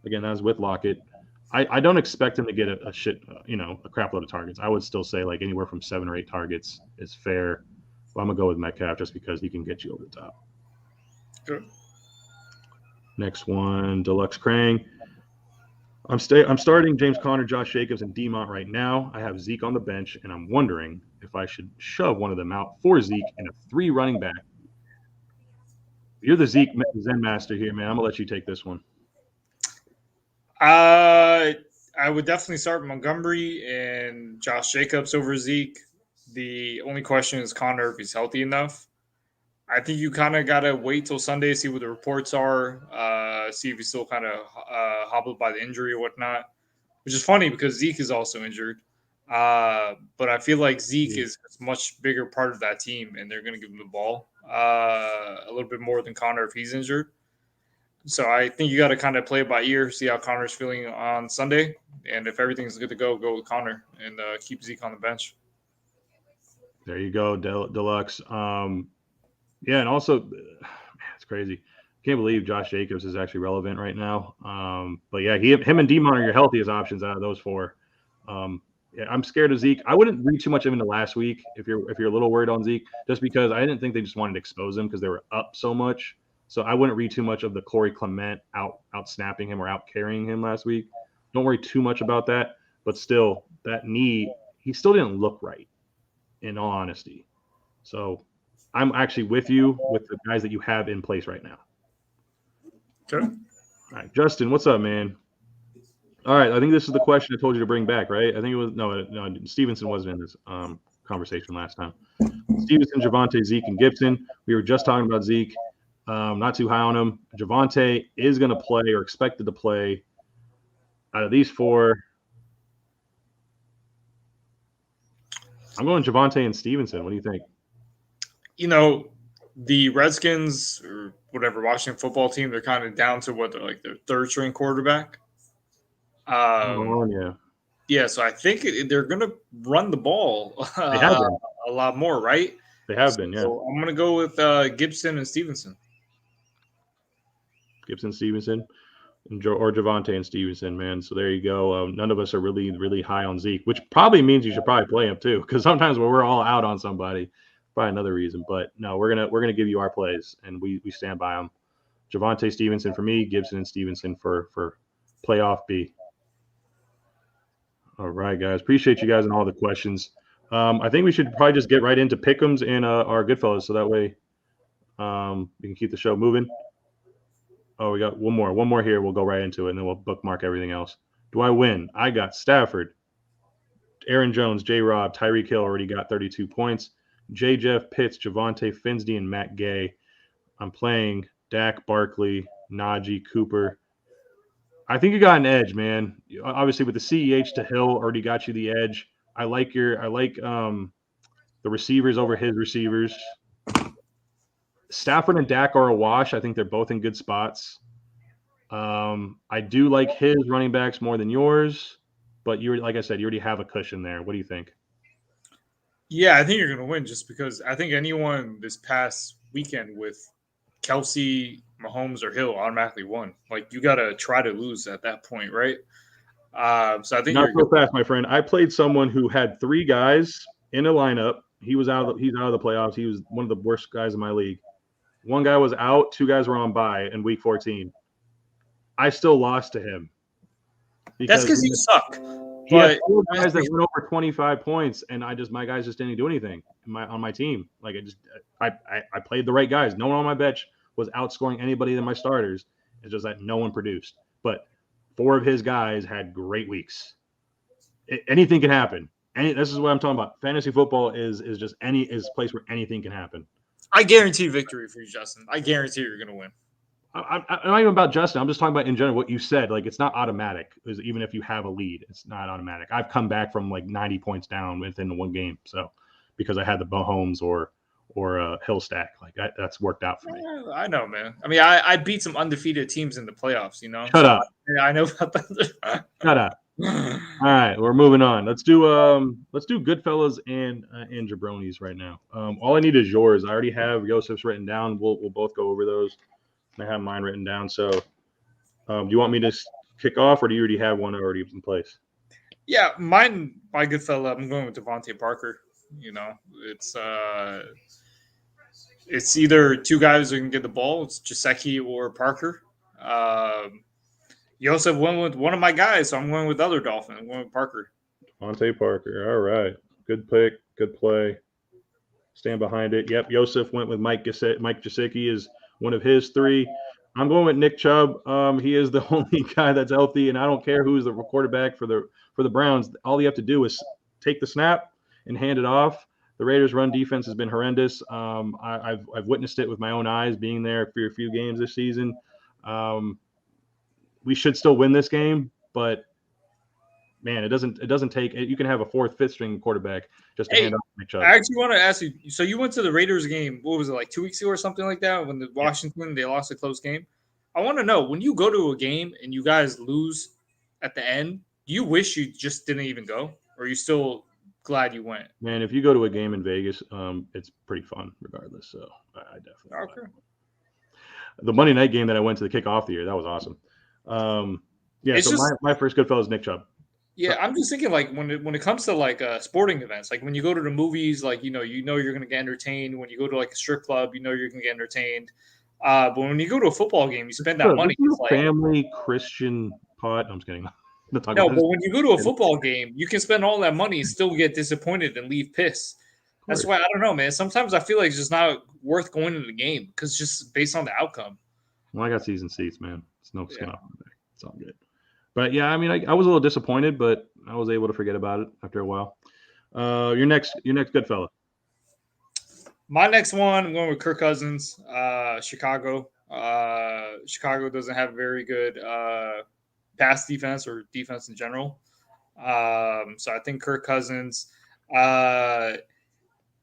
again, that was with Lockett. I don't expect him to get a crap load of targets. I would still say like anywhere from 7 or 8 targets is fair. But I'm gonna go with Metcalf just because he can get you over the top.
Good.
Next one, Deluxe Krang. I'm starting James Conner, Josh Jacobs, and D-Mont right now. I have Zeke on the bench, and I'm wondering if I should shove one of them out for Zeke in a 3 running back. You're the Zeke Zen master here, man. I'm gonna let you take this one.
I would definitely start Montgomery and Josh Jacobs over Zeke. The only question is Connor if he's healthy enough. I think you kind of got to wait till Sunday, see what the reports are, see if he's still kind of hobbled by the injury or whatnot, which is funny because Zeke is also injured. But I feel like Zeke is a much bigger part of that team, and they're going to give him the ball a little bit more than Connor if he's injured. So I think you got to kind of play it by ear, see how Connor's feeling on Sunday, and if everything's good to go with Connor and keep Zeke on the bench.
There you go, Deluxe. Yeah, and also, man, it's crazy. Can't believe Josh Jacobs is actually relevant right now. But yeah, him and D-Mon are your healthiest options out of those 4. Yeah, I'm scared of Zeke. I wouldn't read too much of him into last week if you're a little worried on Zeke, just because I didn't think they just wanted to expose him because they were up so much. So I wouldn't read too much of the Corey Clement out snapping him or out carrying him last week. Don't worry too much about that. But still, that knee, he still didn't look right, in all honesty. So I'm actually with you with the guys that you have in place right now.
Okay.
All right, Justin, what's up, man? All right, I think this is the question I told you to bring back, right? I think it was no, Stevenson wasn't in this conversation last time. Stevenson, Javonte, Zeke, and Gibson. We were just talking about Zeke. Not too high on him. Javonte is going to play or expected to play. Out of these 4, I'm going Javonte and Stevenson. What do you think?
You know, the Redskins or whatever Washington football team, they're kind of down to what they're like their 3rd string quarterback.
Yeah.
Yeah, so I think they're going to run the ball
a
lot more, right?
They have been, yeah.
So I'm going to go with Gibson and Stevenson.
Gibson, Stevenson, or Javonte and Stevenson, man. So there you go. None of us are really, really high on Zeke, which probably means you should probably play him too, because sometimes when we're all out on somebody, probably another reason. But no, we're gonna give you our plays, and we stand by them. Javonte, Stevenson for me, Gibson and Stevenson for playoff B. All right, guys. Appreciate you guys and all the questions. I think we should probably just get right into pick'ems and our Goodfellas, so that way we can keep the show moving. Oh, we got one more here. We'll go right into it, and then we'll bookmark everything else. Do I win? I got Stafford, Aaron Jones, J-Rob, Tyreek Hill already got 32 points. J. Jeff, Pitts, Javonte, Finsdey, and Matt Gay. I'm playing Dak, Barkley, Najee, Cooper. I think you got an edge, man. Obviously, with the CEH to Hill already got you the edge. I like the receivers over his receivers. Stafford and Dak are a wash. I think they're both in good spots. I do like his running backs more than yours, but like I said, you already have a cushion there. What do you think?
Yeah, I think you're going to win just because I think anyone this past weekend with Kelsey, Mahomes, or Hill automatically won. Like, you got to try to lose at that point, right? So I think
not so fast, my friend. I played someone who had 3 guys in a lineup. He's out of the playoffs. He was one of the worst guys in my league. 1 guy was out, 2 guys were on bye in week 14. I still lost to him.
That's because you suck.
He had 4 guys that went over 25 points, and my guys just didn't do anything on my team. Like I played the right guys. No one on my bench was outscoring anybody than my starters. It's just that no one produced. But 4 of his guys had great weeks. Anything can happen. This is what I'm talking about. Fantasy football is a place where anything can happen.
I guarantee victory for you, Justin. I guarantee you're going to win.
I'm not even about Justin. I'm just talking about in general what you said. Like, it's not automatic. Even if you have a lead, it's not automatic. I've come back from like 90 points down within 1 game. So because I had the Mahomes or Hill stack, like that's worked out for me.
I know, man. I mean, I beat some undefeated teams in the playoffs. You know.
Shut up.
I know about that.
Shut up. All right, we're moving on. Let's do Goodfellas and Jabronies right now. All I need is yours. I already have Yosef's written down. We'll both go over those. I have mine written down. So, do you want me to kick off, or do you already have one already in place?
Yeah, my good fella, I'm going with Devontae Parker. It's either two guys who can get the ball. It's Gesicki or Parker. You also went with one of my guys, so I'm going with the other Dolphin. I'm going with Parker.
Devontae Parker. All right. Good pick. Good play. Stand behind it. Yep. Yosef went with Mike Gesicki is one of his three. I'm going with Nick Chubb. He is the only guy that's healthy, and I don't care who's the quarterback for the Browns. All you have to do is take the snap and hand it off. The Raiders' run defense has been horrendous. I've witnessed it with my own eyes, being there for a few games this season. We should still win this game, but man, it doesn't take. You can have a fourth, fifth string quarterback just to hand off Nick Chubb.
I actually want to ask you. So you went to the Raiders game. What was it, like 2 weeks ago or something like that? When the Washington they lost a close game. I want to know, when you go to a game and you guys lose at the end, do you wish you just didn't even go, or are you still glad you went?
Man, if you go to a game in Vegas, it's pretty fun regardless. So I definitely.
Okay.
The Monday night game that I went to the kickoff the year, that was awesome. My first Goodfellas is Nick Chubb.
Yeah, I'm just thinking, like, when it comes to like sporting events, like when you go to the movies, like you're going to get entertained. When you go to like a strip club, you're going to get entertained. But when you go to a football game, you spend that money.
It's like family Christian pot. I'm just kidding.
No, but when you go to a football game, you can spend all that money and still get disappointed and leave pissed. That's why I don't know, man. Sometimes I feel like it's just not worth going to the game because just based on the outcome.
Well, I got season seats, man. It's no skin off my back. It's all good. But yeah, I mean, I was a little disappointed, but I was able to forget about it after a while. Your next good fella.
My next one, I'm going with Kirk Cousins, Chicago. Chicago doesn't have very good pass defense or defense in general. So I think Kirk Cousins. Let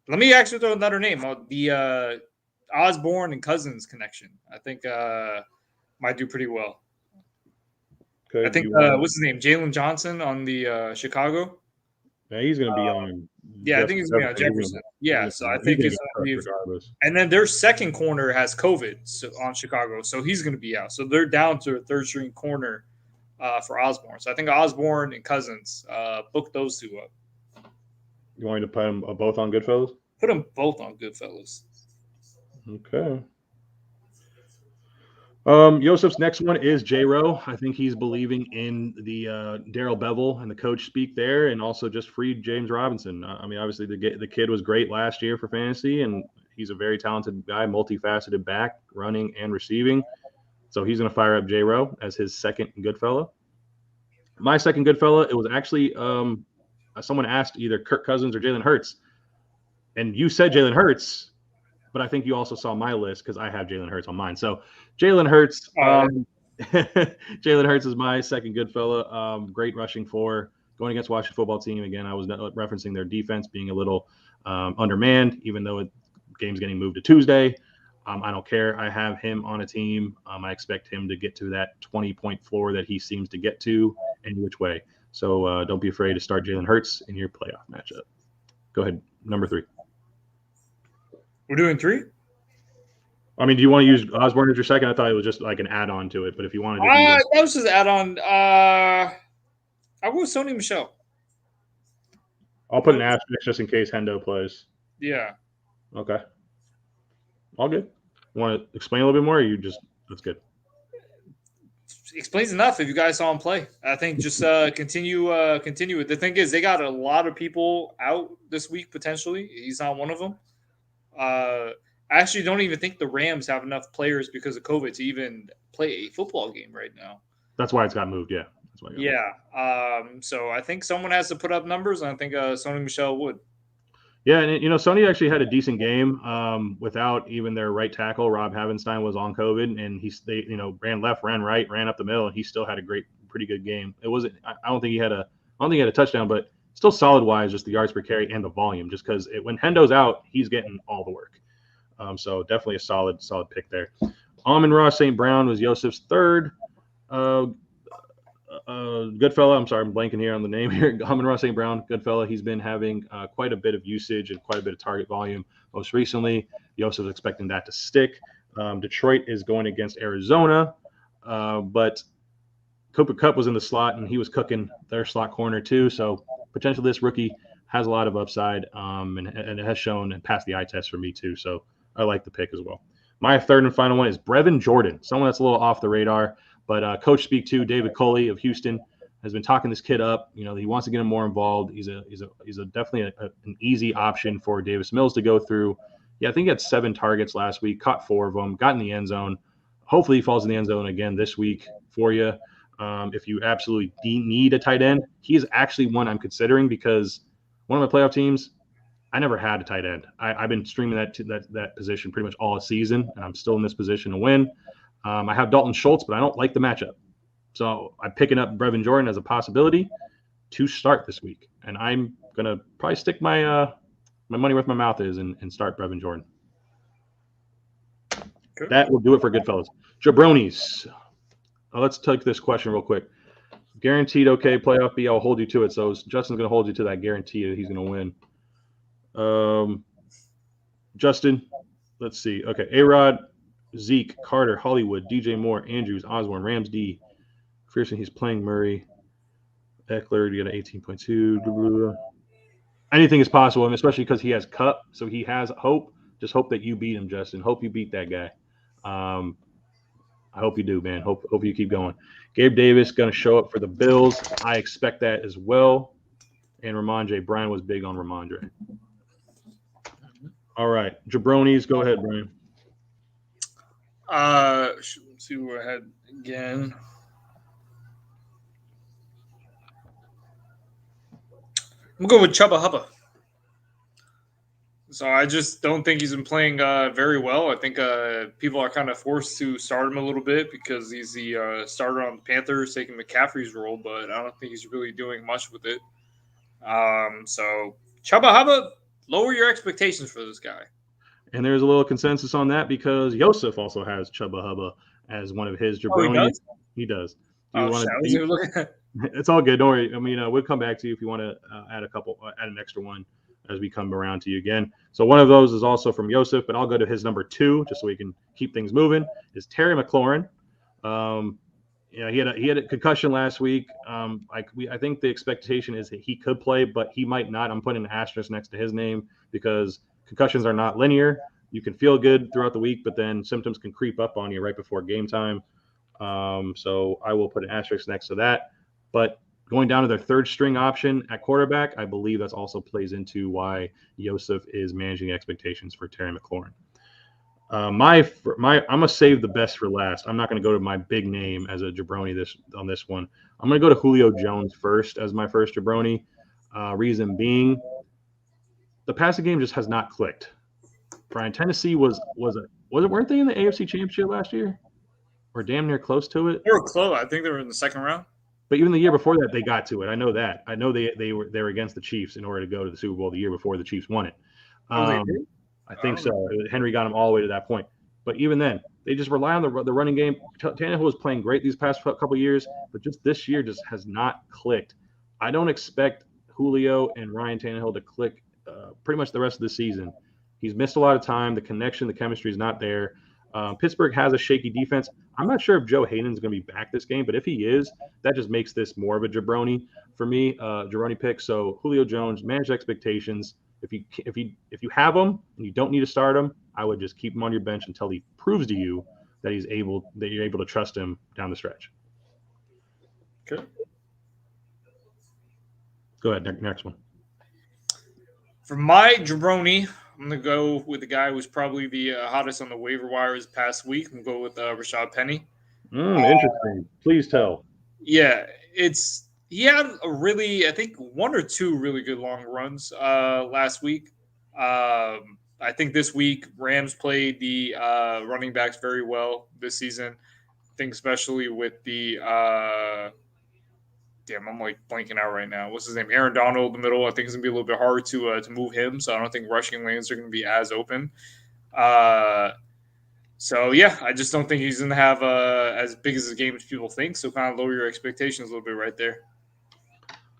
me actually throw another name. The Osborne and Cousins connection, I think might do pretty well. I think what's his name? Jalen Johnson on the Chicago.
Yeah, he's going to be on.
Yeah, I think he's going to be on Jefferson. Yeah, so I think it's going to be. And then their second corner has COVID on Chicago, so he's going to be out. So they're down to a third string corner for Osborne. So I think Osborne and Cousins book those two up.
You want me to put them both on Goodfellas?
Put them both on Goodfellas.
Okay. Yosef's next one is J-Row. I think he's believing in the Darrell Bevell and the coach speak there, and also just freed James Robinson. I mean, obviously the kid was great last year for fantasy, and he's a very talented guy, multifaceted back, running and receiving. So he's going to fire up J-Row as his second Goodfella. My second Goodfella, it was actually someone asked either Kirk Cousins or Jalen Hertz, and you said Jalen Hertz. But I think you also saw my list because I have Jalen Hertz on mine. So Jalen Hertz, Jalen Hertz is my second good fella. Great rushing for going against Washington football team. Again, I was referencing their defense being a little undermanned, even though game's getting moved to Tuesday. I don't care. I have him on a team. I expect him to get to that 20-point floor that he seems to get to any which way. So don't be afraid to start Jalen Hertz in your playoff matchup. Go ahead, number 3.
We're doing 3?
I mean, do you want to use Osborne as your second? I thought it was just like an add-on to it, but if you want to
that was just an add-on. I'll go with Sony Michel.
I'll put an asterisk just in case Hendo plays.
Yeah.
Okay. All good. You want to explain a little bit more, or that's good?
Explains enough if you guys saw him play. I think just continue it. The thing is, they got a lot of people out this week, potentially. He's not one of them. I actually don't even think the Rams have enough players because of COVID to even play a football game right now.
That's why it's got moved. Yeah. That's why.
So I think someone has to put up numbers, and I think Sony Michel would.
Yeah, and Sony actually had a decent game without even their right tackle. Rob Havenstein was on COVID, and they ran left, ran right, ran up the middle, and he still had a pretty good game. It wasn't. I don't think he had a touchdown, but still solid wise, just the yards per carry and the volume. Just because when Hendo's out, he's getting all the work. So definitely a solid pick there. Amon-Ra St. Brown was Yosef's third. Goodfella, I'm sorry, I'm blanking here on the name here. Amon-Ra St. Brown, Goodfella. He's been having quite a bit of usage and quite a bit of target volume most recently. Yosef's expecting that to stick. Detroit is going against Arizona, but Cooper Kupp was in the slot, and he was cooking their slot corner too. So potentially this rookie has a lot of upside, and it has shown and passed the eye test for me too. So I like the pick as well. My third and final one is Breven Jordan, someone that's a little off the radar, but Coach Speak to David Coley of Houston has been talking this kid up. You know, he wants to get him more involved. He's definitely an easy option for Davis Mills to go through. Yeah, I think he had 7 targets last week, caught 4 of them, got in the end zone. Hopefully he falls in the end zone again this week for you. If you absolutely need a tight end, he is actually one I'm considering because one of my playoff teams, I never had a tight end. I've been streaming that position pretty much all season, and I'm still in this position to win. I have Dalton Schultz, but I don't like the matchup. So I'm picking up Breven Jordan as a possibility to start this week. And I'm going to probably stick my my money where my mouth is and start Breven Jordan. Good. That will do it for Goodfellas. Jabronies. Let's take this question real quick. Guaranteed okay playoff B. I'll hold you to it. So Justin's going to hold you to that guarantee that he's going to win. Justin, let's see. Okay, A-Rod, Zeke, Carter, Hollywood, DJ Moore, Andrews, Osborne, Rams D. McPherson, he's playing Murray. Eckler, you got an 18.2. Anything is possible, and especially because he has Cup, so he has hope. Just hope that you beat him, Justin. Hope you beat that guy. I hope you do, man. Hope you keep going. Gabe Davis going to show up for the Bills. I expect that as well. And Ramondre. Brian was big on Ramondre. All right. Jabronies, go ahead, Brian.
Let's see where I had again. I'm going with Chubba Hubba. So I just don't think he's been playing very well. I think people are kind of forced to start him a little bit because he's the starter on the Panthers taking McCaffrey's role, but I don't think he's really doing much with it. So Chubba Hubba, lower your expectations for this guy.
And there's a little consensus on that because Yosef also has Chubba Hubba as one of his Jabronies. He does. It's all good. Don't worry. I mean, we'll come back to you if you want to add an extra one as we come around to you again. So one of those is also from Yosef, but I'll go to his number 2 just so we can keep things moving. Is Terry McLaurin. He had a concussion last week. I think the expectation is that he could play, but he might not. I'm putting an asterisk next to his name because concussions are not linear. You can feel good throughout the week, but then symptoms can creep up on you right before game time. So I will put an asterisk next to that. But going down to their third string option at quarterback, I believe that also plays into why Yosef is managing expectations for Terry McLaurin. I'm gonna save the best for last. I'm not gonna go to my big name as a jabroni on this one. I'm gonna go to Julio Jones first as my first jabroni. Reason being, the passing game just has not clicked. Brian, Tennessee weren't they in the AFC Championship last year, or damn near close to it?
They were close. I think they were in the second round.
But even the year before that, they got to it. I know that. I know they were against the Chiefs in order to go to the Super Bowl the year before the Chiefs won it. I think so. Henry got them all the way to that point. But even then, they just rely on the running game. Tannehill was playing great these past couple of years, but just this year just has not clicked. I don't expect Julio and Ryan Tannehill to click pretty much the rest of the season. He's missed a lot of time. The connection, the chemistry is not there. Pittsburgh has a shaky defense. I'm not sure if Joe Hayden's going to be back this game, but if he is, that just makes this more of a jabroni for me, jabroni pick. So Julio Jones, manage expectations. If you have him and you don't need to start him, I would just keep him on your bench until he proves to you that you're able to trust him down the stretch.
Okay.
Go ahead. Next one.
For my jabroni, I'm going to go with the guy who was probably the hottest on the waiver wire this past week. I'm going to go with Rashad Penny.
Interesting. Please tell.
Yeah, he had a really, I think, 1 or 2 really good long runs last week. I think this week Rams played the running backs very well this season. I think especially with the I'm like blanking out right now. What's his name? Aaron Donald in the middle. I think it's gonna be a little bit hard to move him. So I don't think rushing lanes are gonna be as open. So yeah, I just don't think he's gonna have as big as a game as people think. So kind of lower your expectations a little bit right there.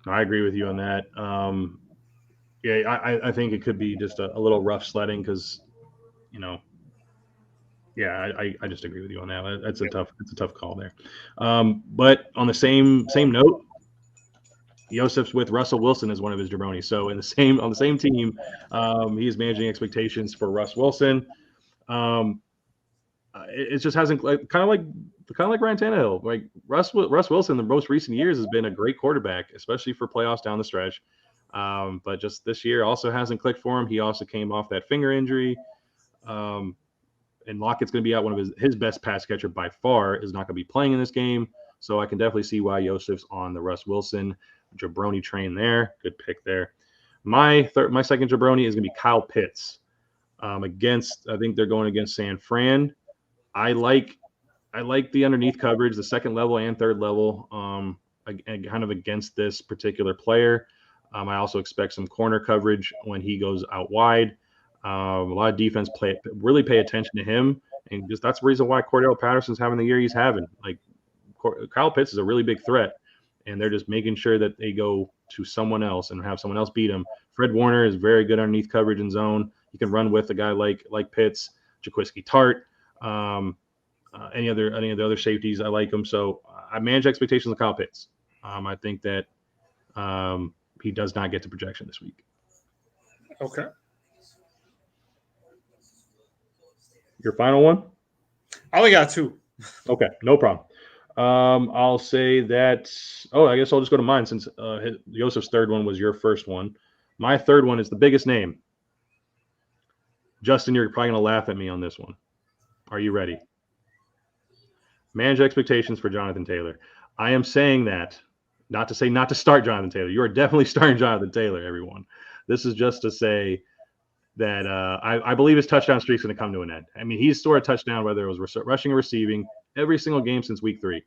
I agree with you on that. I think it could be just a little rough sledding because, Yeah, I just agree with you on that. That's a tough call there. But on the same note, Yosef's with Russell Wilson as one of his jabronis. So on the same team, he is managing expectations for Russ Wilson. It just hasn't kind of like Ryan Tannehill. Like Russ Wilson, the most recent years has been a great quarterback, especially for playoffs down the stretch. But just this year also hasn't clicked for him. He also came off that finger injury. And Lockett's going to be out. One of his best pass catcher by far is not going to be playing in this game. So I can definitely see why Yosef's on the Russ Wilson jabroni train there. Good pick there. My second jabroni is going to be Kyle Pitts. I think they're going against San Fran. I like the underneath coverage, the second level and third level, kind of against this particular player. I also expect some corner coverage when he goes out wide. A lot of defense really pay attention to him, and just that's the reason why Cordell Patterson's having the year he's having. Like Kyle Pitts is a really big threat, and they're just making sure that they go to someone else and have someone else beat him. Fred Warner is very good underneath coverage and zone. You can run with a guy like Pitts, Jaquiski Tart, any of the other safeties. I like him, so I manage expectations of Kyle Pitts. I think that he does not get to projection this week.
Okay.
Your final one?
I only got two.
Okay, no problem. I'll say that. Oh, I guess I'll just go to mine since Yosef's third one was your first one. My third one is the biggest name. Justin, you're probably going to laugh at me on this one. Are you ready? Manage expectations for Jonathan Taylor. I am saying that not to say not to start Jonathan Taylor. You are definitely starting Jonathan Taylor, everyone. This is just to say that I believe his touchdown streak is going to come to an end. I mean, he's scored a touchdown, whether it was rushing or receiving, every single game since week 3.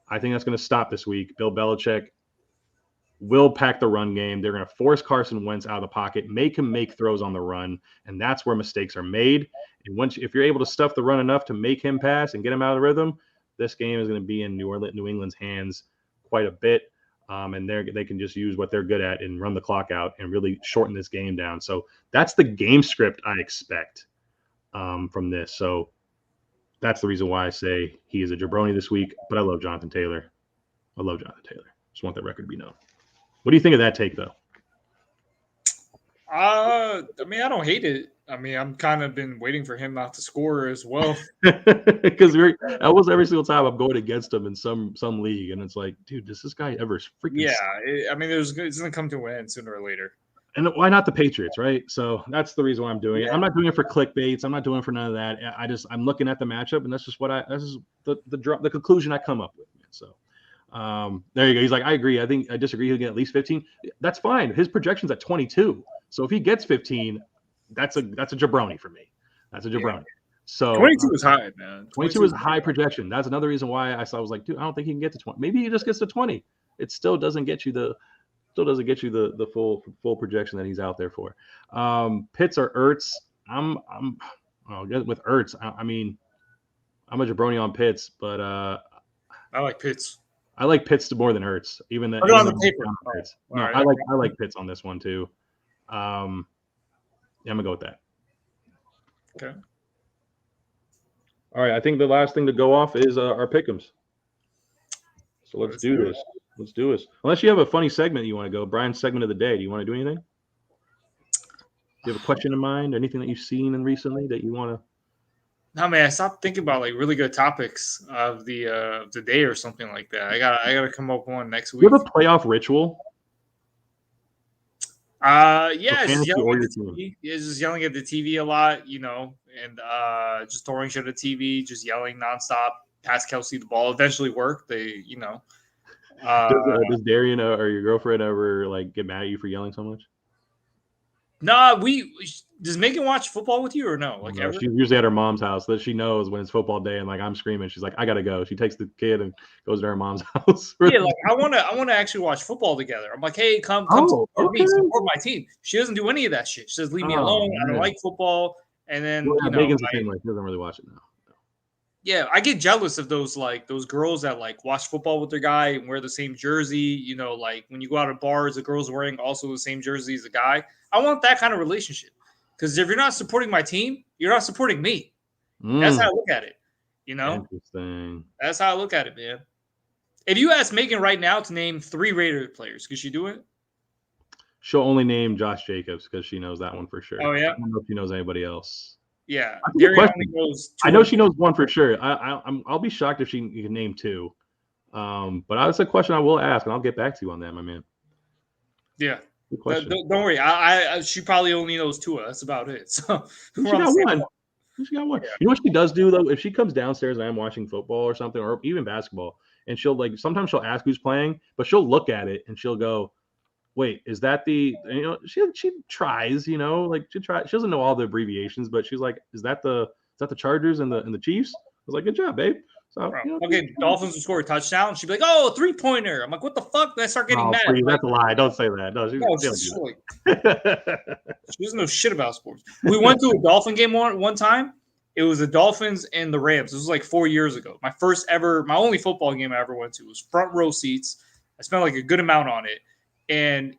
I think that's going to stop this week. Bill Belichick will pack the run game. They're going to force Carson Wentz out of the pocket, make him make throws on the run, and that's where mistakes are made. And if you're able to stuff the run enough to make him pass and get him out of the rhythm, this game is going to be in New England's hands quite a bit. And they can just use what they're good at and run the clock out and really shorten this game down. So that's the game script I expect from this. So that's the reason why I say he is a jabroni this week. But I love Jonathan Taylor. Just want that record to be known. What do you think of that take, though?
I mean, I don't hate it. I mean, I'm kind of been waiting for him not to score as well.
Because almost every single time I'm going against him in some league, and it's like, dude, does this guy ever freaking?
Yeah, I mean, it's going to come to an end sooner or later.
And why not the Patriots, right? So that's the reason why I'm doing it. I'm not doing it for clickbaits. I'm not doing it for none of that. I'm looking at the matchup, and that's just the conclusion I come up with. So there you go. He's like, I agree. I disagree. He'll get at least 15. That's fine. His projection's at 22. So if he gets 15, that's a jabroni for me. That's a jabroni. Yeah. So
22 is high, man.
22 is a high projection. That's another reason why I was like, dude, I don't think he can get to 20. Maybe he just gets to 20. It still doesn't get you the full projection that he's out there for. Pitts or Hertz. With Hertz. I mean, I'm a jabroni on Pitts, but I
like Pitts.
I like Pitts more than Hertz, even that.
On the paper.
No, right. I like Pitts on this one too. I'm gonna go with that.
Okay.
All right. I think the last thing to go off is our pick'ems. So let's do this. Let's do this. Unless you have a funny segment you want to go, Brian's segment of the day. Do you want to do anything? Do you have a question in mind? Anything that you've seen recently that you want to?
No, man. I stopped thinking about like really good topics of the day or something like that. I gotta come up with one next week.
You have a playoff ritual?
Yeah, just yelling at the TV a lot, and just throwing shit at the TV, just yelling nonstop. Pass Kelsey the ball. Eventually work. Does
Darian or your girlfriend ever like get mad at you for yelling so much?
Nah, does Megan watch football with you or no? Like,
no, she's usually at her mom's house. That she knows when it's football day and like I'm screaming. She's like, I gotta go. She takes the kid and goes to her mom's house.
Yeah, like I want to actually watch football together. I'm like, hey, come support me, support my team. She doesn't do any of that shit. She says, leave me alone. Man. I don't like football. And then
Megan's the same way. She doesn't really watch it now.
Yeah, I get jealous of those girls that like watch football with their guy and wear the same jersey. Like when you go out to bars, the girl's wearing also the same jersey as the guy. I want that kind of relationship because if you're not supporting my team, you're not supporting me. That's how I look at it. You know,
Interesting.
that's how I look at it, man. If you ask Megan right now to name 3 Raider players, could she do it?
She'll only name Josh Jacobs because she knows that one for sure.
Oh, yeah?
I don't know if she knows anybody else.
Yeah.
That's a good
Darian only
question.
knows 2.
I know she knows one for sure. I'll be shocked if she can name 2. But that's a question I will ask, and I'll get back to you on that, my man.
Yeah.
Good question.
Don't worry. She probably only knows 2. That's about it. So
she got one. She got one.
Yeah.
You know what she does do though? If she comes downstairs and I'm watching football or something, or even basketball, and she'll like sometimes she'll ask who's playing, but she'll look at it and she'll go, "Wait, is that the?" You know, she tries. You know, like she doesn't know all the abbreviations, but she's like, "Is that the Chargers and the Chiefs?" I was like, "Good job, babe." So, you know,
okay, Dolphins will score a touchdown. She'd be like, "Oh, 3-pointer." I'm like, "What the fuck?" Then I start getting mad.
Please, that's a lie. Don't say that. No,
she doesn't know shit about sports. We went to a Dolphin game one time. It was the Dolphins and the Rams. This was like 4 years ago. My only football game I ever went to was front row seats. I spent like a good amount on it, and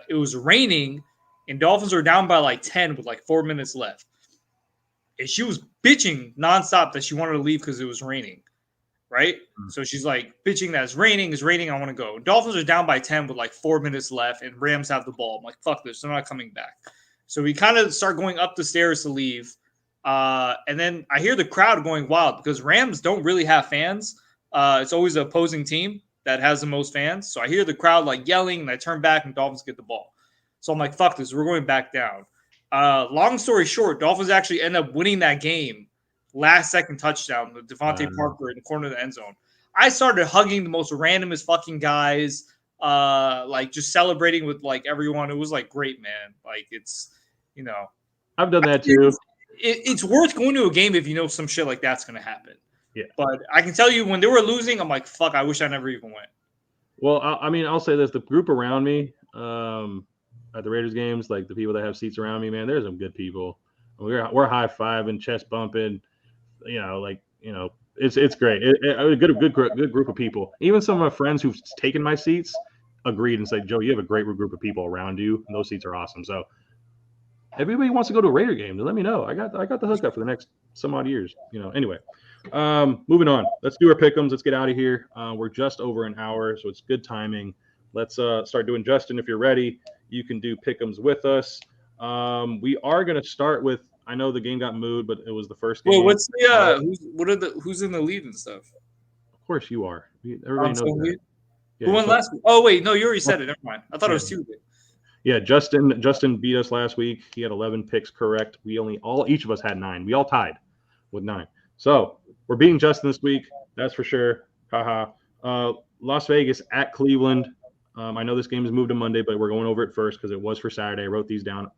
it was raining, and Dolphins were down by like 10 with like 4 minutes left. And she was bitching nonstop that she wanted to leave because it was raining, right? Mm-hmm. So she's like bitching that it's raining, I want to go. Dolphins are down by 10 with like 4 minutes left, and Rams have the ball. I'm like, fuck this, they're not coming back. So we kind of start going up the stairs to leave. And then I hear the crowd going wild because Rams don't really have fans. It's always the opposing team that has the most fans. So I hear the crowd like yelling, and I turn back, and Dolphins get the ball. So I'm like, fuck this, we're going back down. Long story short, Dolphins actually end up winning that game. Last second touchdown, the Devontae Parker in the corner of the end zone. I started hugging the most randomest fucking guys, like just celebrating with like everyone. It was like great, man. Like it's, you know,
I've done that too.
It's worth going to a game if you know some shit like that's gonna happen.
Yeah,
but I can tell you when they were losing, I'm like, fuck, I wish I never even went.
Well, I mean, I'll say this: the group around me, at the Raiders games, like the people that have seats around me, man, there's some good people. We're high fiving, chest bumping, it's great. A good group of people. Even some of my friends who've taken my seats agreed and said, "Joe, you have a great group of people around you, and those seats are awesome." So everybody wants to go to a Raider game, then let me know. I got the hookup for the next some odd years. Anyway, moving on. Let's do our pick'ems. Let's get out of here. We're just over an hour, so it's good timing. Let's start doing. Justin, if you're ready, you can do pick'ems with us. We are going to start with. I know the game got moved, but it was the first game.
Wait, what's the who's in the lead and stuff?
Of course you are. Everybody knows that.
Yeah, who won last week? Oh wait, no, you already said it. Never mind. I thought it was Tuesday.
Yeah, Justin beat us last week. He had 11 picks correct. Each of us had 9. We all tied with 9. So we're beating Justin this week. That's for sure. Haha. Las Vegas at Cleveland. I know this game is moved to Monday, but we're going over it first because it was for Saturday. I wrote these down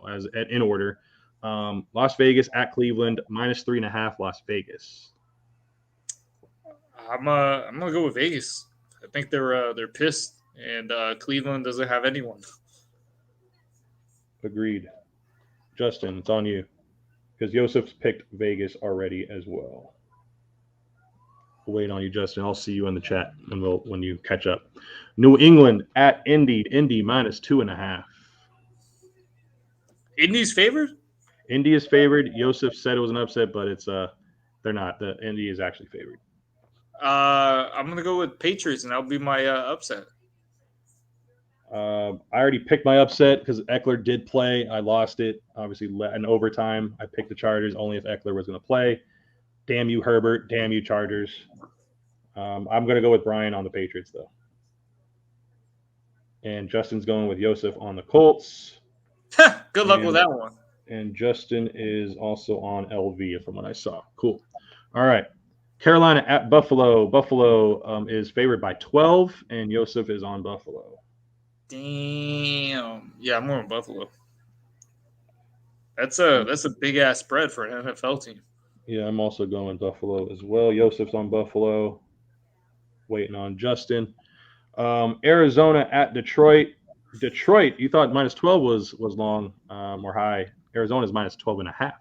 in order. Las Vegas at Cleveland, -3.5. Las Vegas.
I'm gonna go with Vegas. I think they're pissed, and Cleveland doesn't have anyone.
Agreed. Justin, it's on you because Yosef's picked Vegas already as well. We'll wait on you, Justin. I'll see you in the chat when you catch up. New England at Indy. Indy -2.5.
Indy's favored?
Indy is favored. Yosef said it was an upset, but it's they're not. The Indy is actually favored.
I'm gonna go with Patriots, and that'll be my upset.
I already picked my upset because Eckler did play. I lost it. Obviously, in overtime, I picked the Chargers only if Eckler was going to play. Damn you, Herbert. Damn you, Chargers. I'm going to go with Brian on the Patriots, though. And Justin's going with Yosef on the Colts.
Good luck with that one.
And Justin is also on LV from what I saw. Cool. All right. Carolina at Buffalo. Buffalo is favored by 12, and Yosef is on Buffalo.
Damn. Yeah, I'm going with Buffalo. That's a big ass spread for an NFL team.
Yeah, I'm also going Buffalo as well. Yosef's on Buffalo. Waiting on Justin. Arizona at Detroit. Detroit, you thought -12 was long or high. Arizona's -12.5.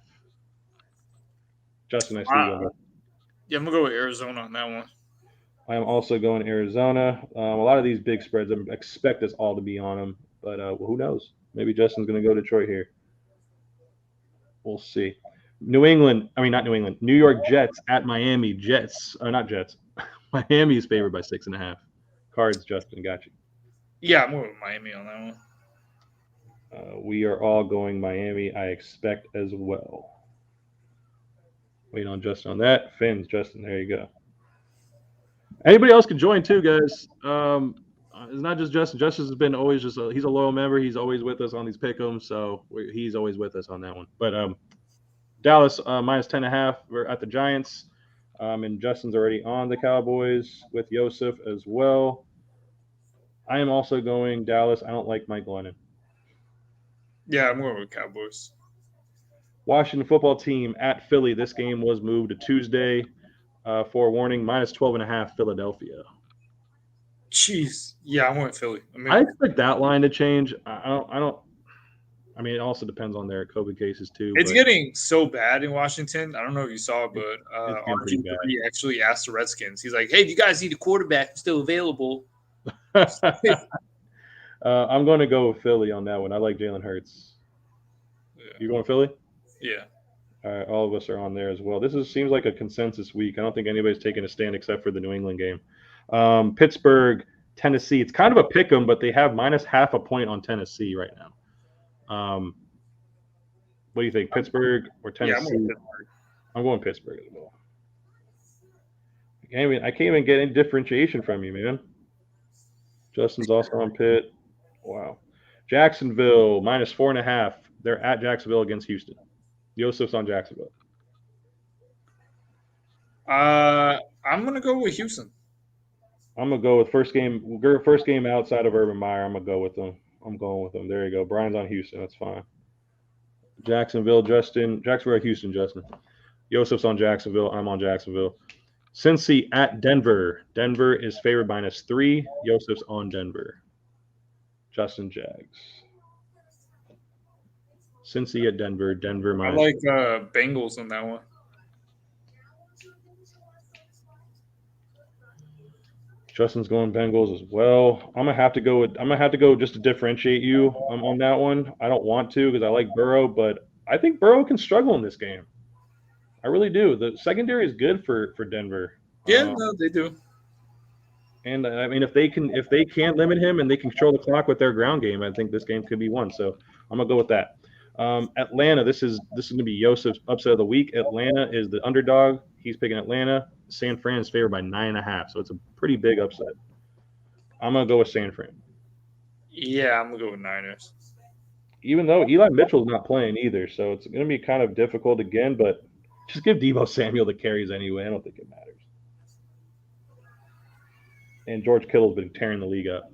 Justin, I see you.
Yeah, I'm gonna go with Arizona on that one.
I am also going Arizona. A lot of these big spreads, I expect us all to be on them, but who knows? Maybe Justin's going to go Detroit here. We'll see. New York Jets at Miami. Jets, not Jets. Miami is favored by 6.5. Cards, Justin, got you.
Yeah, I'm going with Miami on that one.
We are all going Miami, I expect, as well. Wait on Justin on that. Fins, Justin, there you go. Anybody else can join too, guys. It's not just Justin. Justin has been always he's a loyal member. He's always with us on these pick'ems, so he's always with us on that one. But Dallas minus 10.5. We're at the Giants, and Justin's already on the Cowboys with Yosef as well. I am also going Dallas. I don't like Mike Glennon.
Yeah, I'm going with Cowboys.
Washington football team at Philly. This game was moved to Tuesday. Forewarning, minus 12.5 Philadelphia.
Jeez. Yeah, I'm with Philly.
I expect that line to change. I don't. I mean, it also depends on their COVID cases too.
It's getting so bad in Washington. I don't know if you saw it, but RG3 actually asked the Redskins. He's like, "Hey, if you guys need a quarterback still available?"
I'm going to go with Philly on that one. I like Jalen Hurts.
Yeah.
You going Philly?
Yeah.
All right, all of us are on there as well. This seems like a consensus week. I don't think anybody's taking a stand except for the New England game. Pittsburgh, Tennessee. It's kind of a pick 'em, but they have minus half a point on Tennessee right now. What do you think, Pittsburgh or Tennessee?
Yeah,
I'm going Pittsburgh as well. I can't even get any differentiation from you, man. Justin's also on Pitt. Wow. Jacksonville, minus 4.5. They're at Jacksonville against Houston. Yosef's on Jacksonville.
I'm gonna go with Houston.
I'm gonna go with first game outside of Urban Meyer. I'm gonna go with them. I'm going with them. There you go. Brian's on Houston. That's fine. Jacksonville, Justin. Jacksonville, Houston, Justin. Yosef's on Jacksonville. I'm on Jacksonville. Cincy at Denver. Denver is favored minus 3. Yosef's on Denver. Justin, Jags. Cincy at Denver. Denver minus.
I like Bengals on that one.
Justin's going Bengals as well. I'm gonna have to go just to differentiate you on that one. I don't want to because I like Burrow, but I think Burrow can struggle in this game. I really do. The secondary is good for Denver.
Yeah, no, they do.
And I mean, if they can't limit him and they can control the clock with their ground game, I think this game could be won. So I'm gonna go with that. Atlanta. This is gonna be Yosef's upset of the week. Atlanta is the underdog. He's picking Atlanta. San Fran is favored by 9.5, so it's a pretty big upset. I'm gonna go with San Fran.
Yeah, I'm gonna go with Niners.
Even though Eli Mitchell's not playing either, so it's gonna be kind of difficult again. But just give Deebo Samuel the carries anyway. I don't think it matters. And George Kittle's been tearing the league up.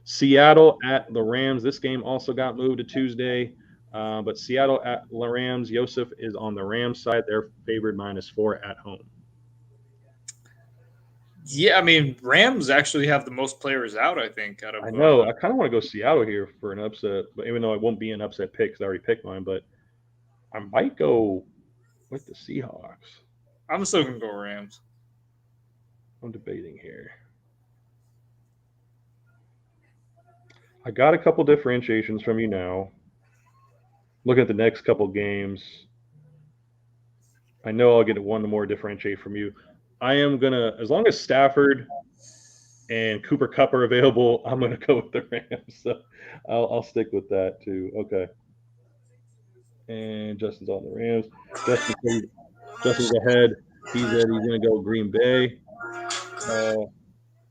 Seattle at the Rams. This game also got moved to Tuesday. But Seattle at the Rams. Yosef is on the Rams side. They're favored minus 4 at home.
Yeah, I mean, Rams actually have the most players out, I think.
I know. I kind of want to go Seattle here for an upset, but even though it won't be an upset pick because I already picked mine, but I might go with the Seahawks.
I'm still going to go Rams.
I'm debating here. I got a couple differentiations from you now. Looking at the next couple games, I know I'll get one more differentiate from you. I am going to, as long as Stafford and Cooper Kupp are available, I'm going to go with the Rams. So I'll stick with that too. Okay. And Justin's on the Rams. Justin's ahead. He's going to go Green Bay.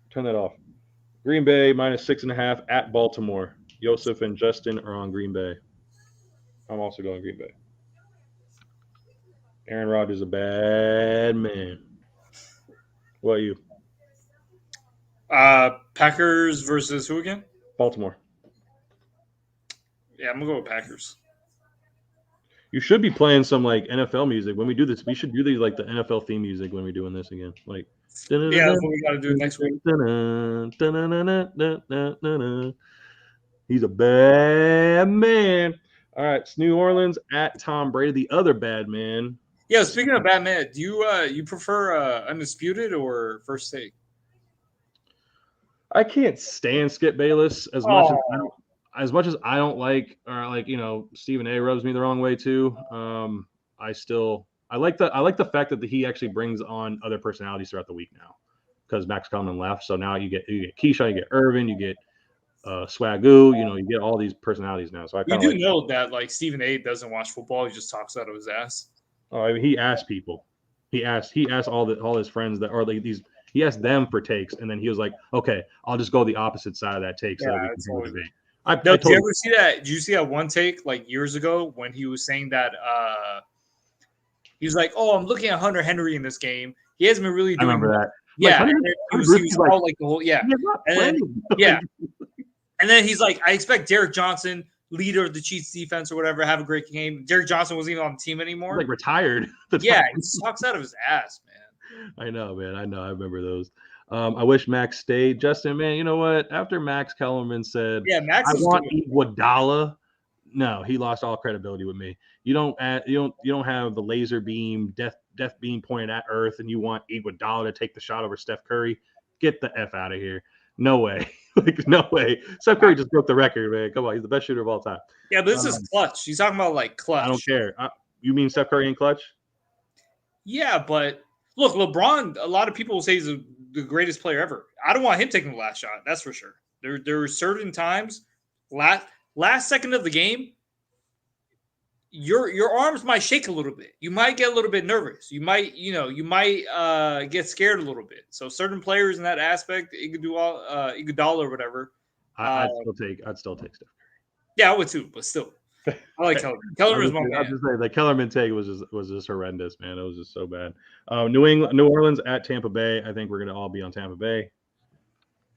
Turn that off. Green Bay minus 6.5 at Baltimore. Yosef and Justin are on Green Bay. I'm also going Green Bay. Aaron Rodgers is a bad man. What are you?
Packers versus who again?
Baltimore.
Yeah, I'm going to go with Packers.
You should be playing some like NFL music. When we do this, we should do these like the NFL theme music when we're doing this again. Like,
yeah, that's what we got to do next week.
He's a bad man. All right, it's New Orleans at Tom Brady, the other bad man.
Yeah, speaking of bad man, do you prefer Undisputed or First Take?
I can't stand Skip Bayless as much as I don't like, or like, you know, Stephen A rubs me the wrong way too. I like the fact that he actually brings on other personalities throughout the week now, because Max Kellerman left. So now you get Keyshawn, you get Irvin, you get Swagoo, you get all these personalities now. So I
kind of know that like Stephen A doesn't watch football; he just talks out of his ass.
Oh, I mean, he asked people. He asked all his friends that are like these. He asked them for takes, and then he was like, "Okay, I'll just go the opposite side of that take so that we can do debate."
Did you ever see that? Did you see that one take like years ago when he was saying that he was like, "Oh, I'm looking at Hunter Henry in this game. He hasn't been really doing."
I remember that.
Yeah, like, he was like the whole and then he's like, "I expect Derek Johnson, leader of the Chiefs defense or whatever, have a great game." Derek Johnson wasn't even on the team anymore.
Like retired.
Yeah, he talks out of his ass, man.
I know, man. I know. I remember those. I wish Max stayed. Justin, man, you know what? After Max Kellerman said,
Max
I want Iguodala. No, he lost all credibility with me. You don't have the laser beam, death beam pointed at Earth, and you want Iguodala to take the shot over Steph Curry. Get the F out of here. No way. No way. Steph Curry just broke the record, man. Come on. He's the best shooter of all time.
Yeah, but this is clutch. He's talking about like clutch.
I don't care. You mean Steph Curry in clutch?
Yeah, but look, LeBron, a lot of people will say he's the greatest player ever. I don't want him taking the last shot. That's for sure. There are certain times, last second of the game, your arms might shake a little bit. You might get a little bit nervous. You might get scared a little bit. So certain players in that aspect, Iguodala or whatever.
I'd still take Steph Curry.
Yeah, I would too, but still. I like Kellerman. Kellerman's my man.
I was just saying, the Kellerman take was just horrendous, man. It was just so bad. New Orleans at Tampa Bay. I think we're gonna all be on Tampa Bay.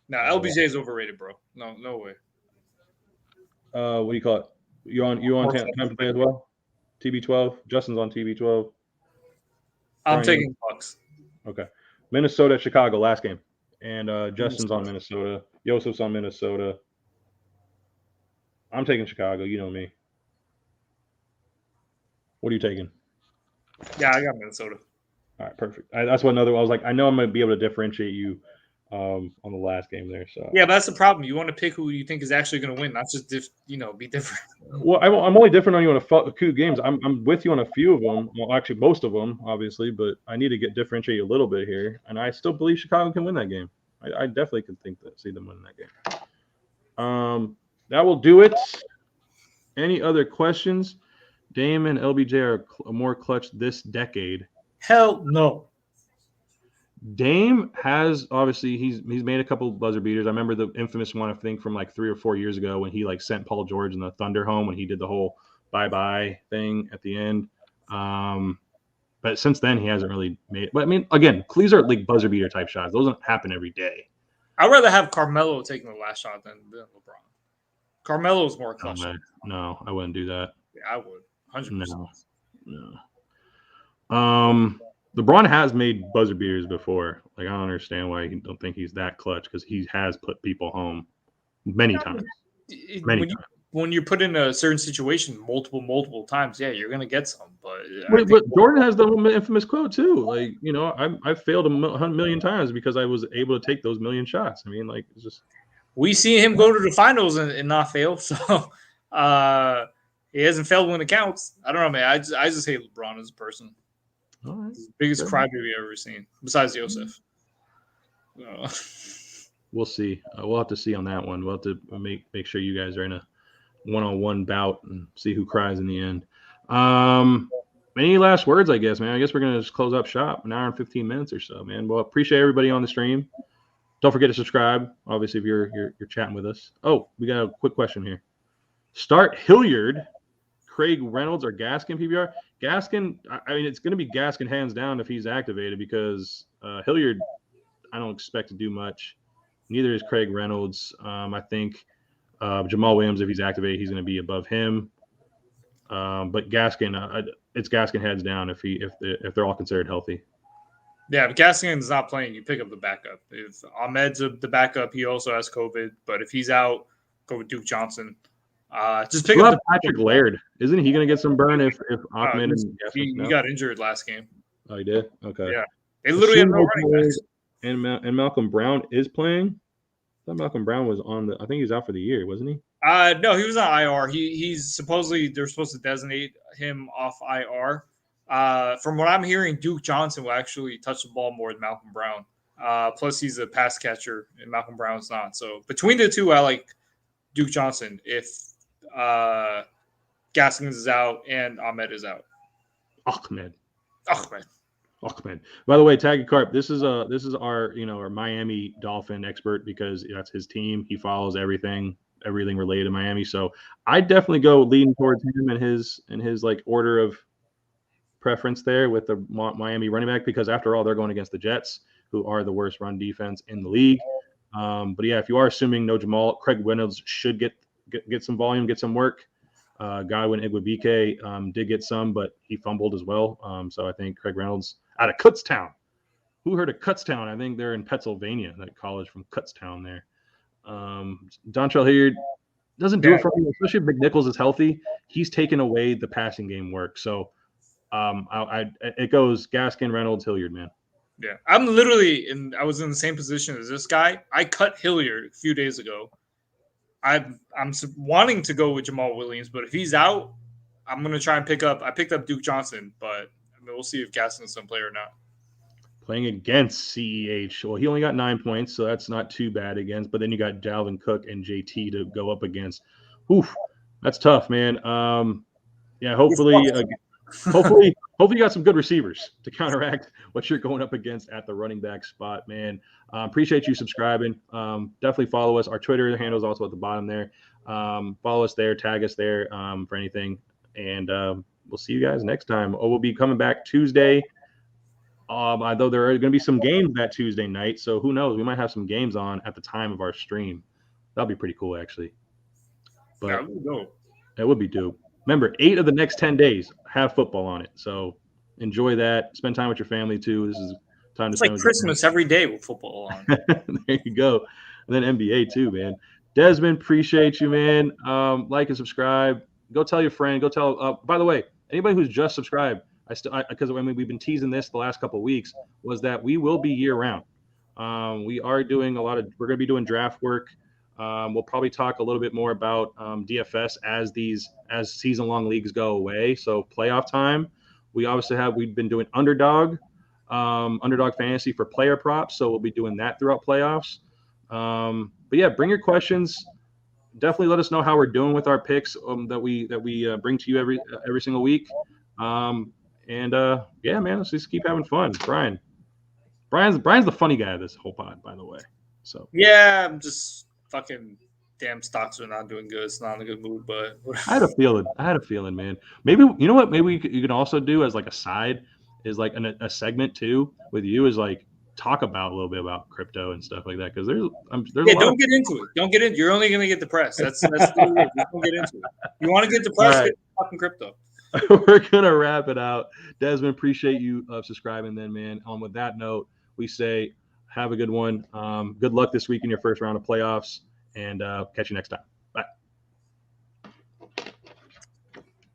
No, LBJ is overrated, bro. No way.
What do you call it? You on Tampa Bay as well? TB12. Justin's on TB12.
I'm taking Bucks.
Okay. Minnesota, Chicago, last game, and Justin's on Minnesota. Yosef's on Minnesota. I'm taking Chicago. You know me. What are you taking?
Yeah, I got Minnesota.
All right, perfect. That's what I was like, I know I'm going to be able to differentiate you on the last game there. So
yeah, but that's the problem. You want to pick who you think is actually going to win, not just be different.
Well, I'm only different on you on a few games. I'm with you on a few of them. Well, actually, most of them, obviously, but I need to differentiate a little bit here, and I still believe Chicago can win that game. I definitely can see them winning that game. That will do it. Any other questions? Dame and LBJ are more clutch this decade.
Hell no.
Dame has obviously he's made a couple buzzer beaters. I remember the infamous one, I think, from like 3 or 4 years ago when he like sent Paul George in the Thunder home when he did the whole bye-bye thing at the end. But since then he hasn't really made it. But I mean, again, these are like buzzer beater type shots. Those don't happen every day.
I'd rather have Carmelo taking the last shot than LeBron. Carmelo's more clutch.
No, I wouldn't do that.
Yeah, I would. 100%.
No. LeBron has made buzzer beaters before. Like, I don't understand why you don't think he's that clutch, because he has put people home many times.
When you're put in a certain situation multiple times, yeah, you're gonna get some. But
Jordan has the infamous quote too. Like, I failed a million times because I was able to take those million shots. I mean, like, it's just
we see him go to the finals and not fail. So he hasn't failed when it counts. I don't know, man. I just hate LeBron as a person.
All right.
He's the biggest crybaby I've ever seen, besides Joseph.
We'll see. We'll have to see on that one. We'll have to make sure you guys are in a one-on-one bout and see who cries in the end. Any last words, I guess, man? I guess we're going to just close up shop, an hour and 15 minutes or so, man. Well, appreciate everybody on the stream. Don't forget to subscribe, obviously, if you're chatting with us. Oh, we got a quick question here. Start Hilliard, Craig Reynolds, or Gaskin PBR? Gaskin, I mean, it's going to be Gaskin hands down if he's activated, because Hilliard, I don't expect to do much. Neither is Craig Reynolds. I think Jamal Williams, if he's activated, he's going to be above him. But Gaskin, it's Gaskin heads down if they're all considered healthy.
Yeah, if Gaskin's not playing, you pick up the backup. If Ahmed's the backup, he also has COVID. But if he's out, go with Duke Johnson. Just pick up
Patrick Laird. Isn't he going to get some burn if Ahmed
he got injured last game?
Oh, he did? Okay.
Yeah. They literally have no running backs.
And Malcolm Brown is playing? I thought Malcolm Brown was I think he's out for the year, wasn't he?
No, he was on IR. He's supposedly, they're supposed to designate him off IR. From what I'm hearing, Duke Johnson will actually touch the ball more than Malcolm Brown. Plus, he's a pass catcher, and Malcolm Brown's not. So between the two, I like Duke Johnson if Gaskins is out and Ahmed is out.
Ahmed.
Ahmed.
By the way, Taggy Carp, this is our our Miami Dolphin expert because that's his team. He follows everything related to Miami. So I definitely go leaning towards him and his like order of preference there with the Miami running back because after all they're going against the Jets, who are the worst run defense in the league. But yeah, if you are assuming no Jamal, Craig Reynolds should get some volume, get some work. Godwin Igwebuike did get some, but he fumbled as well. So I think Craig Reynolds out of Kutztown. Who heard of Kutztown? I think they're in Pennsylvania, that college from Kutztown there. Dontrell Hilliard doesn't do it for me, especially if McNichols is healthy. He's taken away the passing game work. So it goes Gaskin, Reynolds, Hilliard, man.
Yeah, I'm literally I was in the same position as this guy. I cut Hilliard a few days ago. I'm wanting to go with Jamal Williams, but if he's out, I'm gonna try and pick up. I picked up Duke Johnson, but we'll see if Gaskin's some player or not.
Playing against CEH. Well, he only got 9 points, so that's not too bad against. But then you got Dalvin Cook and JT to go up against. Oof, that's tough, man. Yeah, hopefully you got some good receivers to counteract what you're going up against at the running back spot, man. Appreciate you subscribing. Definitely follow us. Our Twitter handle is also at the bottom there. Follow us there, tag us there for anything. And we'll see you guys next time. We'll be coming back Tuesday. Although there are going to be some games that Tuesday night. So who knows? We might have some games on at the time of our stream. That'll be pretty cool, actually. But it would be dope. Remember, 8 of the next 10 days have football on it. So enjoy that. Spend time with your family, too. This is time to spend
like Christmas every day with football on.
There you go. And then NBA, too, man. Desmond, appreciate you, man. Like and subscribe. Go tell your friend. Go tell by the way, anybody who's just subscribed, because we've been teasing this the last couple of weeks, was that we will be year-round. We are doing we're going to be doing draft work. We'll probably talk a little bit more about DFS as season-long leagues go away. So playoff time, we've been doing underdog fantasy for player props. So we'll be doing that throughout playoffs. But yeah, bring your questions. Definitely let us know how we're doing with our picks that we bring to you every single week. Yeah, man, let's just keep having fun. Brian's the funny guy of this whole pod, by the way. So
yeah, I'm just fucking damn stocks are not doing good. It's not in a good mood, but
I had a feeling, man. Maybe you know what? Maybe you can also do as like a side is like a segment too with you is like talk about a little bit about crypto and stuff like that because there's
don't get into it. Don't get into. You're only gonna get depressed. That's don't get into it. You want to get depressed?
Right.
Get fucking crypto.
We're gonna wrap it out. Desmond, appreciate you subscribing. Then, man. With that note, we say have a good one. Good luck this week in your first round of playoffs, and catch you next time. Bye.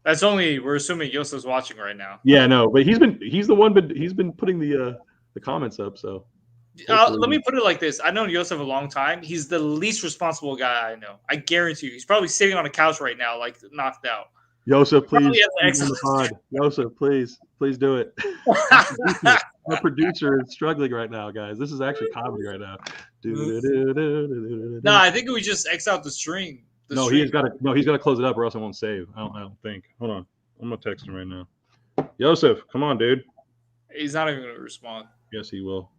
We're assuming Yosa's watching right now.
Yeah, no, but he's been putting the comments up. So
let me put it like this: I've known Yosef a long time. He's the least responsible guy I know. I guarantee you, he's probably sitting on a couch right now, like knocked out.
Yosef, please. Yosef, please do it. Our producer is struggling right now, guys. This is actually comedy right now.
No, I think we just X out the string.
He's got to close it up, or else it won't save. I don't think. Hold on, I'm gonna text him right now. Yosef, come on, dude.
He's not even gonna respond.
Yes, he will.